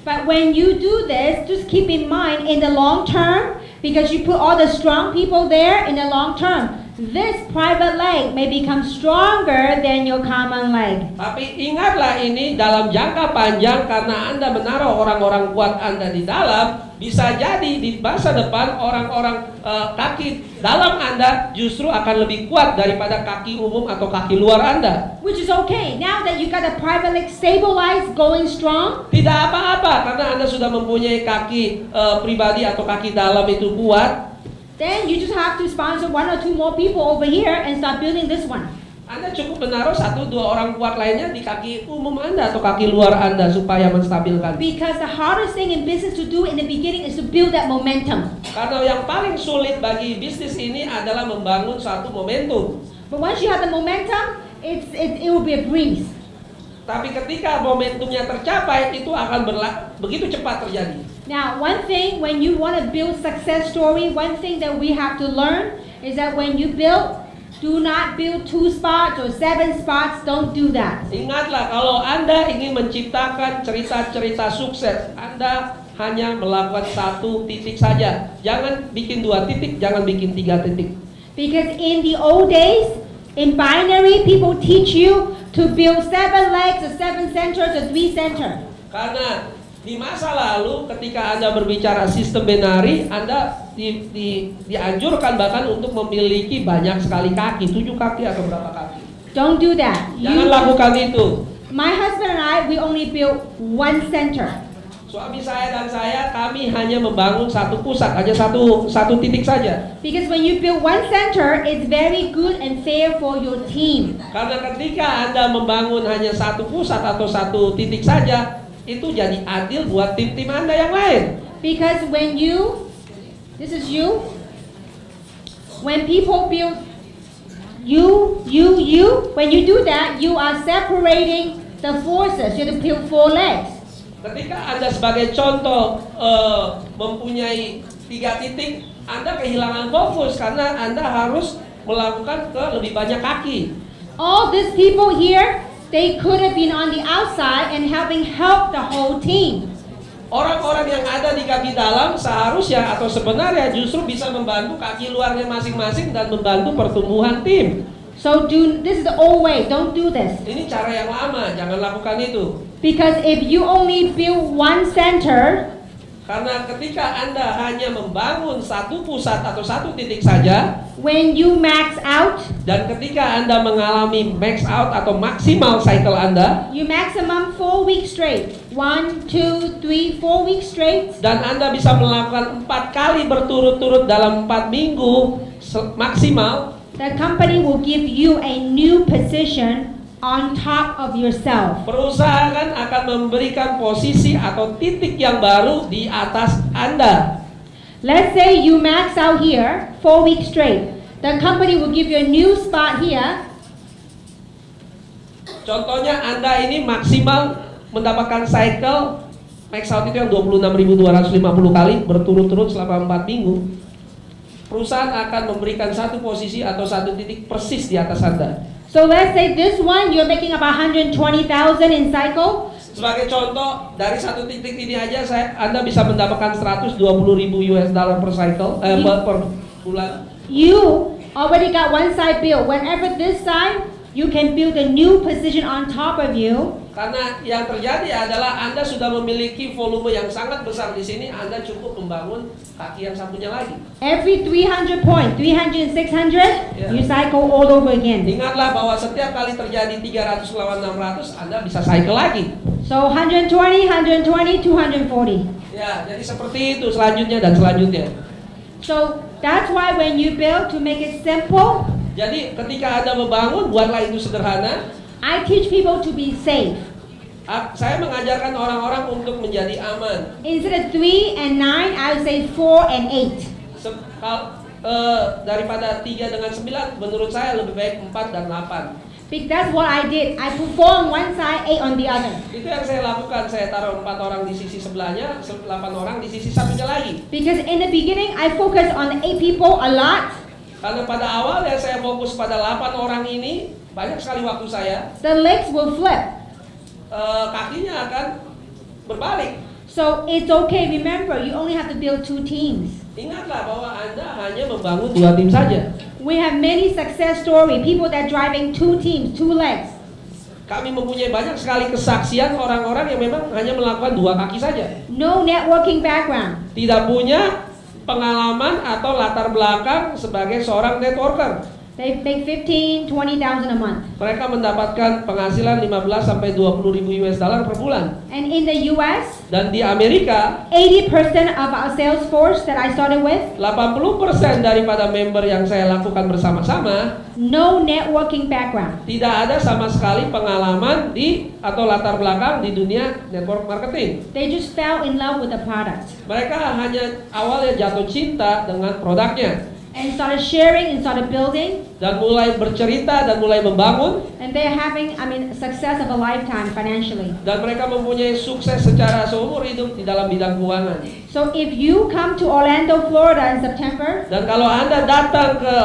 Speaker 3: But when you do this, just keep in mind in the long term, because you put all the strong people there in the long term, this private leg may become stronger than your common leg.
Speaker 2: Tapi ingatlah ini dalam jangka panjang, karena Anda menaruh orang-orang kuat Anda di dalam, bisa jadi di masa depan orang-orang kaki dalam Anda justru akan lebih kuat daripada kaki umum atau kaki luar Anda.
Speaker 3: Which is okay. Now that you got a private leg stabilized, going strong,
Speaker 2: Tidak apa-apa karena Anda sudah mempunyai kaki pribadi atau kaki dalam itu kuat.
Speaker 3: then you just have to sponsor 1 or 2 more people over here and start building this one.
Speaker 2: Anda cukup menaruh 1-2 orang kuat lainnya di kaki umum Anda atau kaki luar Anda supaya menstabilkan.
Speaker 3: Because the hardest thing in business to do in the beginning is to build that momentum.
Speaker 2: Karena yang paling sulit bagi bisnis ini adalah membangun suatu momentum.
Speaker 3: But once you have the momentum, it will be a breeze.
Speaker 2: Tapi ketika momentumnya tercapai, itu akan begitu cepat terjadi.
Speaker 3: Now, one thing when you want to build success story, one thing that we have to learn is that when you build, do not build 2 spots or 7 spots. Don't do that.
Speaker 2: Ingatlah, kalau Anda ingin menciptakan cerita-cerita sukses, Anda hanya melakukan 1 titik saja. Jangan bikin 2 titik, jangan bikin 3 titik.
Speaker 3: Because in the old days, in binary, people teach you to build 7 legs or 7 centers or 3 center.
Speaker 2: Karena di masa lalu ketika Anda berbicara sistem binari, Anda dianjurkan bahkan untuk memiliki banyak sekali kaki, 7 kaki atau berapa kaki.
Speaker 3: Don't do that.
Speaker 2: Jangan lakukan itu.
Speaker 3: My husband and I, we only built 1 center.
Speaker 2: Suami saya dan saya, kami hanya membangun 1 pusat, hanya satu titik saja.
Speaker 3: Because when you build 1 center, it's very good and fair for your team.
Speaker 2: Karena ketika Anda membangun hanya 1 pusat atau 1 titik saja, itu jadi adil buat tim-tim Anda yang lain.
Speaker 3: Because when you, this is you, when people build you, when you do that, you are separating the forces. You have to build 4 legs.
Speaker 2: Ketika Anda sebagai contoh mempunyai 3 titik, Anda kehilangan fokus karena Anda harus melakukan ke lebih banyak kaki.
Speaker 3: All these people here, they could have been on the outside and help the whole team.
Speaker 2: Orang-orang yang ada di kaki dalam seharusnya atau sebenarnya justru bisa membantu kaki luarnya masing-masing dan membantu pertumbuhan tim.
Speaker 3: So this is the old way. Don't do this.
Speaker 2: Ini cara yang lama, jangan lakukan itu.
Speaker 3: Because if you only build 1 center,
Speaker 2: karena ketika Anda hanya membangun 1 pusat atau 1 titik saja,
Speaker 3: when you max out,
Speaker 2: dan ketika Anda mengalami max out atau maksimal cycle Anda,
Speaker 3: you maximum 4 weeks straight. 1, 2, 3, 4 weeks straight.
Speaker 2: Dan Anda bisa melakukan 4 kali berturut-turut dalam 4 minggu maksimal,
Speaker 3: The company will give you a new position on top of yourself.
Speaker 2: perusahaan akan memberikan posisi atau titik yang baru di atas Anda.
Speaker 3: Let's say you max out here 4 weeks straight. The company will give you a new spot here.
Speaker 2: Contohnya Anda ini maksimal mendapatkan cycle max out itu yang 26.250 kali berturut-turut selama 4 minggu. Perusahaan akan memberikan 1 posisi atau 1 titik persis di atas Anda.
Speaker 3: So let's say this one you're making about 120,000 in cycle.
Speaker 2: Sebagai contoh, dari 1 titik ini aja Anda bisa mendapatkan 120.000 US dollar per cycle per bulan.
Speaker 3: You already got 1 side built. Whenever this side, you can build a new position on top of you.
Speaker 2: Karena yang terjadi adalah Anda sudah memiliki volume yang sangat besar di sini, Anda cukup membangun kaki yang satunya lagi.
Speaker 3: Every 300 points, 300 and 600,
Speaker 2: Yeah.
Speaker 3: you cycle all over again.
Speaker 2: Ingatlah bahwa setiap kali terjadi 300 lawan 600, Anda bisa cycle lagi.
Speaker 3: So 120, 120, 240.
Speaker 2: Ya, jadi seperti itu selanjutnya dan selanjutnya.
Speaker 3: So that's why when you build, to make it simple,
Speaker 2: Jadi ketika Anda membangun, buatlah itu sederhana.
Speaker 3: I teach people to be safe.
Speaker 2: Saya mengajarkan orang-orang untuk menjadi aman.
Speaker 3: Instead of 3 and 9, I would say 4 and 8.
Speaker 2: Daripada 3 dengan 9, menurut saya lebih baik 4 dan 8.
Speaker 3: Because that's what I did. I put 4 on one side, 8 on the other.
Speaker 2: Itu yang saya lakukan. Saya taruh 4 orang di sisi sebelahnya, 8 orang di sisi satunya lagi.
Speaker 3: Because in the beginning, I focused on 8 people a lot.
Speaker 2: Karena pada awal ya saya fokus pada 8 orang ini, banyak sekali waktu saya.
Speaker 3: The legs will flip.
Speaker 2: Kakinya akan berbalik.
Speaker 3: So it's okay. Remember, you only have to build 2 teams.
Speaker 2: Ingatlah bahwa Anda hanya membangun 2 tim saja.
Speaker 3: We have many success story, people that driving 2 teams, 2 legs.
Speaker 2: Kami mempunyai banyak sekali kesaksian orang-orang yang memang hanya melakukan 2 kaki saja.
Speaker 3: No networking background.
Speaker 2: Tidak punya pengalaman atau latar belakang sebagai seorang networker.
Speaker 3: They make 15, 20,000 a month.
Speaker 2: Mereka mendapatkan penghasilan 15 sampai 20 ribu US dollar per bulan.
Speaker 3: And in the US,
Speaker 2: Dan di Amerika,
Speaker 3: 80% of our sales force that I started with,
Speaker 2: 80% daripada member yang saya lakukan bersama-sama
Speaker 3: no networking background.
Speaker 2: tidak ada sama sekali pengalaman di atau latar belakang di dunia network marketing.
Speaker 3: They just fell in love with the product
Speaker 2: Mereka hanya awalnya jatuh cinta dengan produknya
Speaker 3: and started sharing and started building,
Speaker 2: dan mulai bercerita dan mulai membangun,
Speaker 3: and they're having, success of a lifetime financially.
Speaker 2: dan mereka mempunyai sukses secara seumur hidup di dalam bidang keuangan.
Speaker 3: So if you come to Orlando, Florida in September,
Speaker 2: Dan kalau Anda datang ke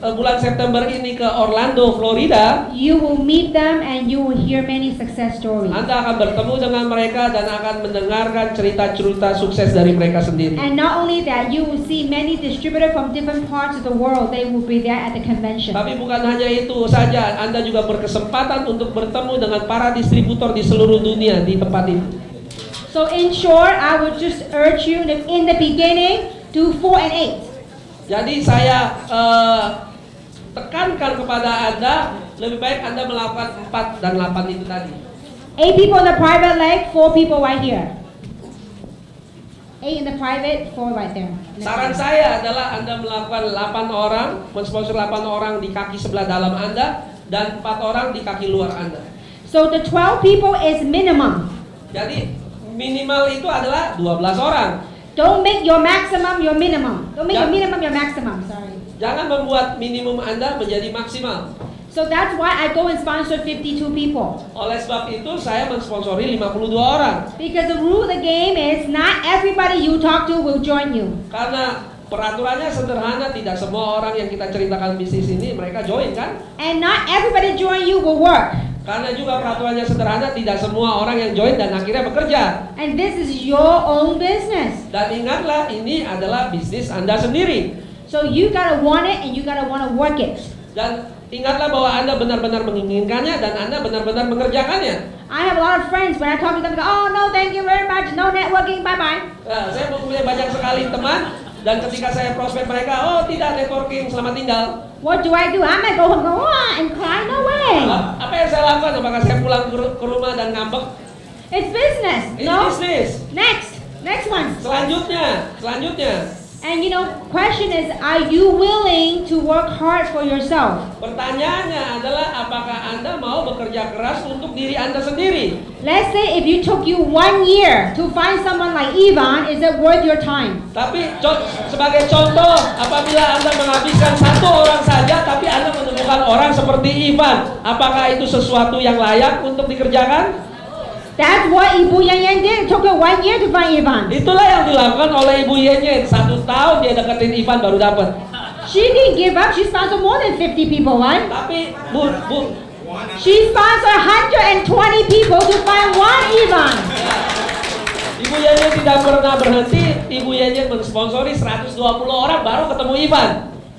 Speaker 2: bulan September ini ke Orlando, Florida,
Speaker 3: you will meet them and you will hear many success stories.
Speaker 2: Anda akan bertemu dengan mereka dan akan mendengarkan cerita-cerita sukses dari mereka sendiri.
Speaker 3: And not only that, you will see many distributors from different parts of the world. They will be there at the convention.
Speaker 2: Tapi bukan hanya itu saja, Anda juga berkesempatan untuk bertemu dengan para distributor di seluruh dunia di tempat itu.
Speaker 3: So in short, I would just urge you that in the beginning, do 4 and 8.
Speaker 2: Jadi saya tekankan kepada Anda, lebih baik Anda melakukan 4 dan 8 itu tadi.
Speaker 3: 8 people in the private leg, 4 people right here. 8 in the private, 4 right there.
Speaker 2: Saran saya adalah Anda melakukan 8 orang, mensponsor 8 orang di kaki sebelah dalam Anda dan 4 orang di kaki luar Anda.
Speaker 3: So the 12 people is minimum.
Speaker 2: Jadi minimal itu adalah 12 orang.
Speaker 3: Don't make your maximum your minimum. Don't make
Speaker 2: Yeah.
Speaker 3: your minimum your maximum. Sorry.
Speaker 2: Jangan membuat minimum Anda menjadi maksimal.
Speaker 3: So that's why I go and sponsor 52 people.
Speaker 2: Oleh sebab itu saya mensponsori 52 orang.
Speaker 3: Because the rule of the game is not everybody you talk to will join you.
Speaker 2: Karena peraturannya sederhana, tidak semua orang yang kita ceritakan bisnis ini mereka join kan?
Speaker 3: And not everybody join you will work.
Speaker 2: Karena juga peraturannya sederhana, tidak semua orang yang join dan akhirnya bekerja.
Speaker 3: And this is your own business.
Speaker 2: Dan ingatlah, ini adalah bisnis Anda sendiri.
Speaker 3: So you gotta want it and you gotta wanna work it.
Speaker 2: Dan ingatlah bahwa Anda benar-benar menginginkannya dan Anda benar-benar mengerjakannya.
Speaker 3: I have a lot of friends when I talk to them, they go, oh no, thank you very much, no networking, bye bye.
Speaker 2: Nah, saya mempunyai banyak sekali teman dan ketika saya prospek mereka, oh tidak networking, selamat tinggal.
Speaker 3: What do? I might go home and go, and cry, no way.
Speaker 2: Apa yang saya lakukan? Apakah saya pulang ke rumah dan ngambek?
Speaker 3: It's business.
Speaker 2: Ini
Speaker 3: No.
Speaker 2: bisnis.
Speaker 3: Next one.
Speaker 2: Selanjutnya.
Speaker 3: And question is, are you willing to work hard for yourself?
Speaker 2: Pertanyaannya adalah apakah Anda mau bekerja keras untuk diri Anda sendiri?
Speaker 3: Let's say if you took you 1 year to find someone like Ivan, is it worth your time?
Speaker 2: Tapi sebagai contoh, apabila Anda menghabiskan 1 orang saja, tapi Anda menemukan orang seperti Ivan, apakah itu sesuatu yang layak untuk dikerjakan?
Speaker 3: That's what Ibu Yan did. It took her 1 year to find Ivan.
Speaker 2: Itulah yang dilakukan oleh Ibu Yenyen. 1 tahun dia deketin Ivan baru dapat.
Speaker 3: She didn't give up. She sponsored more than 50 people, right?
Speaker 2: Tapi Bu,
Speaker 3: She sponsored 120 people to find 1 Ivan.
Speaker 2: Ibu Yenyen tidak pernah berhenti. Ibu Yenyen mensponsori 120 orang baru ketemu Ivan.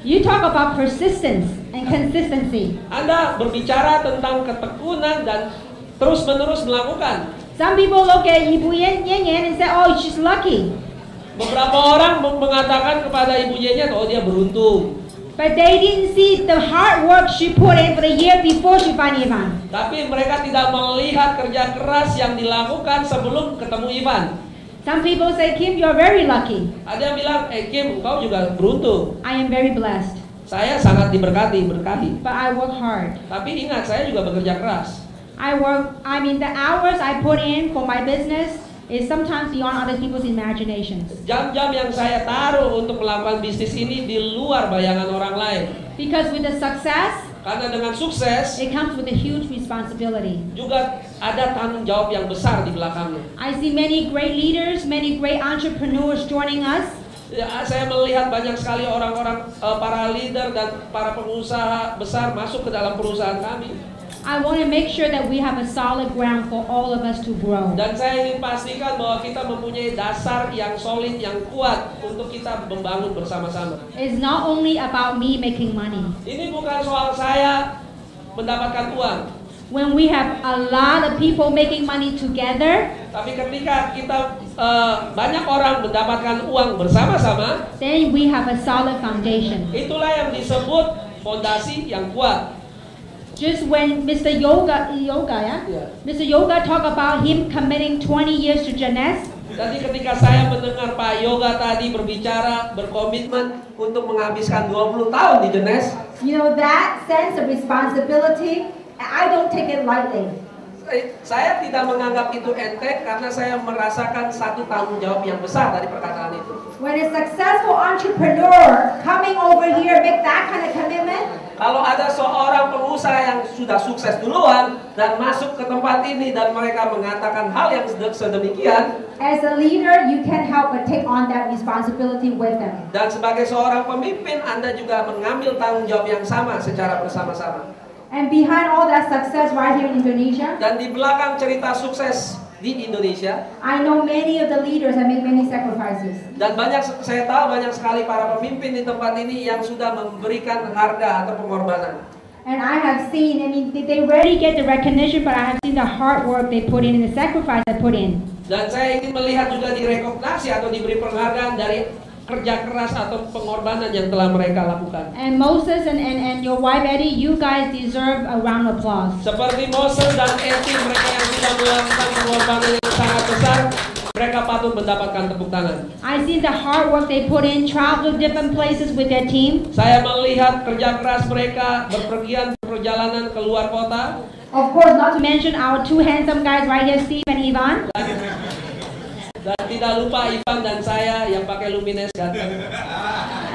Speaker 3: You talk about persistence and consistency.
Speaker 2: Anda berbicara tentang ketekunan dan terus-menerus melakukan.
Speaker 3: Some people look at Ibu Yan and say, oh, she's lucky.
Speaker 2: Beberapa orang mengatakan kepada Ibu Yenyen, oh dia beruntung.
Speaker 3: But they didn't see the hard work she put in for the year before she found Ivan.
Speaker 2: Tapi mereka tidak melihat kerja keras yang dilakukan sebelum ketemu Ivan.
Speaker 3: Some people say, Kim, you're very lucky.
Speaker 2: Ada yang bilang, Kim, engkau juga beruntung.
Speaker 3: I am very blessed.
Speaker 2: Saya sangat berkati.
Speaker 3: But I work hard.
Speaker 2: Tapi ingat, saya juga bekerja keras.
Speaker 3: The hours I put in for my business is sometimes beyond other people's imaginations.
Speaker 2: Jam-jam yang saya taruh untuk melakukan bisnis ini di luar bayangan orang lain.
Speaker 3: Because with the success,
Speaker 2: Karena dengan sukses,
Speaker 3: it comes with a huge responsibility.
Speaker 2: juga ada tanggung jawab yang besar di belakangnya.
Speaker 3: I see many great leaders, many great entrepreneurs joining us.
Speaker 2: Ya, saya melihat banyak sekali orang-orang para leader dan para pengusaha besar masuk ke dalam perusahaan kami.
Speaker 3: I want to make sure that we have a solid ground for all of us to grow.
Speaker 2: Dan saya ingin pastikan bahwa kita mempunyai dasar yang solid, yang kuat untuk kita membangun bersama-sama.
Speaker 3: It's not only about me making money.
Speaker 2: Ini bukan soal saya mendapatkan uang,
Speaker 3: When we have a lot of people making money together,
Speaker 2: tapi ketika kita banyak orang mendapatkan uang bersama-sama,
Speaker 3: then we have a solid foundation.
Speaker 2: itulah yang disebut fondasi yang kuat.
Speaker 3: Just when Mr. Yoga,
Speaker 2: Yeah.
Speaker 3: Mr. Yoga talk about him committing 20 years to Jeunesse,
Speaker 2: Jadi ketika saya mendengar Pak Yoga tadi berbicara, berkomitmen untuk menghabiskan 20 tahun di Jeunesse,
Speaker 4: You know, that sense of responsibility, I don't take it lightly.
Speaker 2: saya tidak menganggap itu enteng karena saya merasakan satu tanggung jawab yang besar dari perkataan itu.
Speaker 4: When a successful entrepreneur coming over here make that kind of commitment,
Speaker 2: Kalau ada seorang pengusaha yang sudah sukses duluan dan masuk ke tempat ini dan mereka mengatakan hal yang sedemikian,
Speaker 4: as a leader, you can't help but take on that responsibility with them.
Speaker 2: dan sebagai seorang pemimpin Anda juga mengambil tanggung jawab yang sama secara bersama-sama.
Speaker 4: And behind all that success right here in Indonesia,
Speaker 2: Dan di belakang cerita sukses di Indonesia,
Speaker 4: I know many of the leaders that make many sacrifices.
Speaker 2: dan saya tahu banyak sekali para pemimpin di tempat ini yang sudah memberikan harga atau pengorbanan.
Speaker 4: And I have seen, I mean,
Speaker 3: they rarely get the recognition, but I have seen the hard work they put in and the sacrifice they put in.
Speaker 2: Dan saya ingin melihat juga direkognisasi atau diberi penghargaan dari kerja keras atau pengorbanan yang telah mereka lakukan.
Speaker 3: And Moses and your wife Eddie, you guys deserve a round of applause.
Speaker 2: Seperti Moses dan Eddie, mereka yang sudah melakukan pengorbanan yang sangat besar, mereka patut mendapatkan tepuk tangan.
Speaker 3: I see the hard work they put in, travel to different places with their team.
Speaker 2: Saya melihat kerja keras mereka berpergian perjalanan ke luar kota.
Speaker 4: of course, not
Speaker 3: Not to mention our two handsome guys right here, Steve and Ivan.
Speaker 2: Dan tidak lupa Ivan dan saya yang pakai Lumines datang.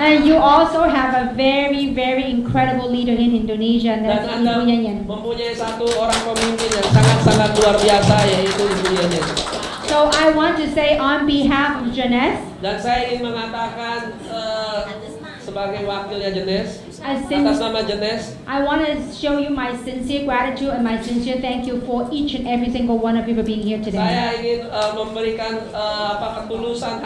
Speaker 3: And you also have a very, very incredible leader in Indonesia, and
Speaker 2: Dan
Speaker 3: that's
Speaker 2: Anda
Speaker 3: Ibu Yanyan.
Speaker 2: mempunyai satu orang pemimpin yang sangat-sangat luar biasa, yaitu Ibu Yanyan.
Speaker 3: So I want to say on behalf of Jeunesse,
Speaker 2: Dan saya ingin mengatakan sebagai wakilnya Jeunesse,
Speaker 3: I
Speaker 2: atas nama Jeunesse,
Speaker 3: want to show you my sincere gratitude and my sincere thank you for each and every single one of you for being here today.
Speaker 2: saya ingin memberikan ketulusan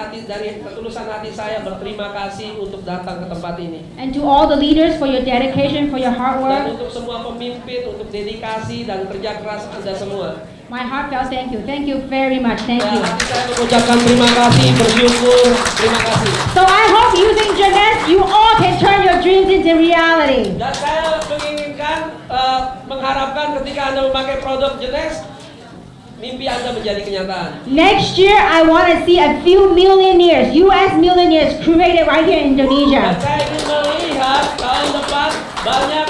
Speaker 2: hati saya berterima kasih untuk datang ke tempat ini.
Speaker 3: And to all the leaders for your dedication, for your hard
Speaker 2: Dan
Speaker 3: work,
Speaker 2: untuk semua pemimpin, untuk dedikasi dan kerja keras Anda semua.
Speaker 3: my heartfelt thank you. Thank you very much. Thank
Speaker 2: Dan
Speaker 3: you.
Speaker 2: hati saya mengucapkan terima kasih, bersyukur, terima kasih.
Speaker 3: So I hope using Jeunesse, you all can turn your dreams into reality.
Speaker 2: Dan saya menginginkan, mengharapkan ketika Anda memakai produk Jeunesse, mimpi Anda menjadi kenyataan.
Speaker 3: Next year, I want to see a few millionaires, US millionaires, created right here in
Speaker 2: Dan
Speaker 3: Indonesia.
Speaker 2: saya ingin melihat tahun depan banyak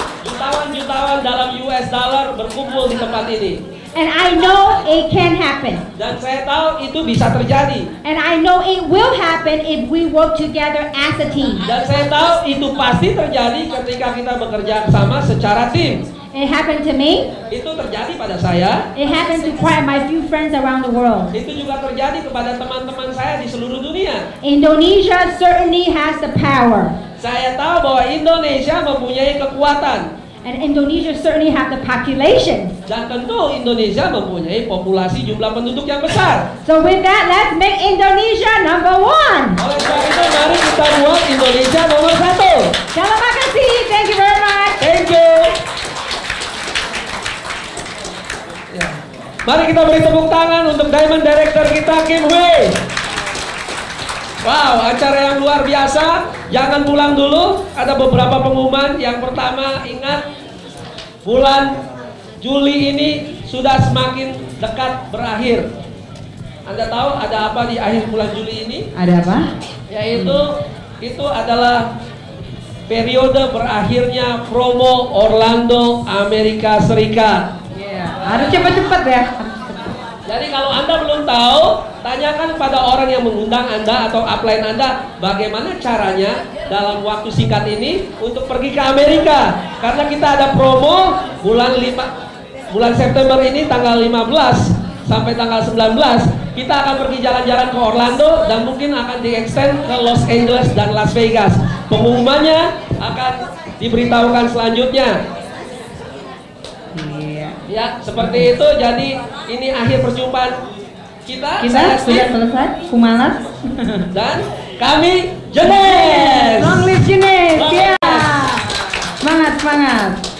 Speaker 2: jutawan dalam US dollar berkumpul di tempat ini.
Speaker 3: And I know it can happen.
Speaker 2: Dan saya tahu itu bisa terjadi.
Speaker 3: And I know it will happen if we work together as a team.
Speaker 2: Dan saya tahu itu pasti terjadi ketika kita bekerja sama secara tim.
Speaker 3: It happened to me.
Speaker 2: Itu terjadi pada saya.
Speaker 3: It happened to quite my few friends around the world.
Speaker 2: Itu juga terjadi kepada teman-teman saya di seluruh dunia.
Speaker 3: Indonesia certainly has the power.
Speaker 2: Saya tahu bahwa Indonesia mempunyai kekuatan.
Speaker 3: And Indonesia certainly have the population.
Speaker 2: Dan tentu Indonesia mempunyai populasi jumlah penduduk yang besar.
Speaker 3: So with that, let's make Indonesia number one.
Speaker 2: Oleh sebab itu, mari kita buat Indonesia nomor 1.
Speaker 3: Terima kasih. Thank you very much.
Speaker 2: Thank you. Ya. Mari kita beri tepuk tangan untuk Diamond Director kita, Kim Hui. Wow, acara yang luar biasa. Jangan pulang dulu. Ada beberapa pengumuman. Yang pertama, ingat bulan Juli ini sudah semakin dekat berakhir. Anda tahu ada apa di akhir bulan Juli ini?
Speaker 3: Ada apa?
Speaker 2: Yaitu itu adalah periode berakhirnya promo Orlando Amerika Serikat.
Speaker 3: Harus cepat-cepat ya.
Speaker 2: Jadi kalau Anda belum tahu, tanyakan kepada orang yang mengundang Anda atau upline Anda bagaimana caranya dalam waktu singkat ini untuk pergi ke Amerika. Karena kita ada promo bulan September ini tanggal 15 sampai tanggal 19 kita akan pergi jalan-jalan ke Orlando dan mungkin akan di-extend ke Los Angeles dan Las Vegas. Pengumumannya akan diberitahukan selanjutnya. Ya, seperti itu. Jadi ini akhir perjumpaan kita.
Speaker 3: Kita sudah selesai, kumalas.
Speaker 2: Dan Kami Jenes.
Speaker 3: Long live Jenes. Ya. Semangat, semangat.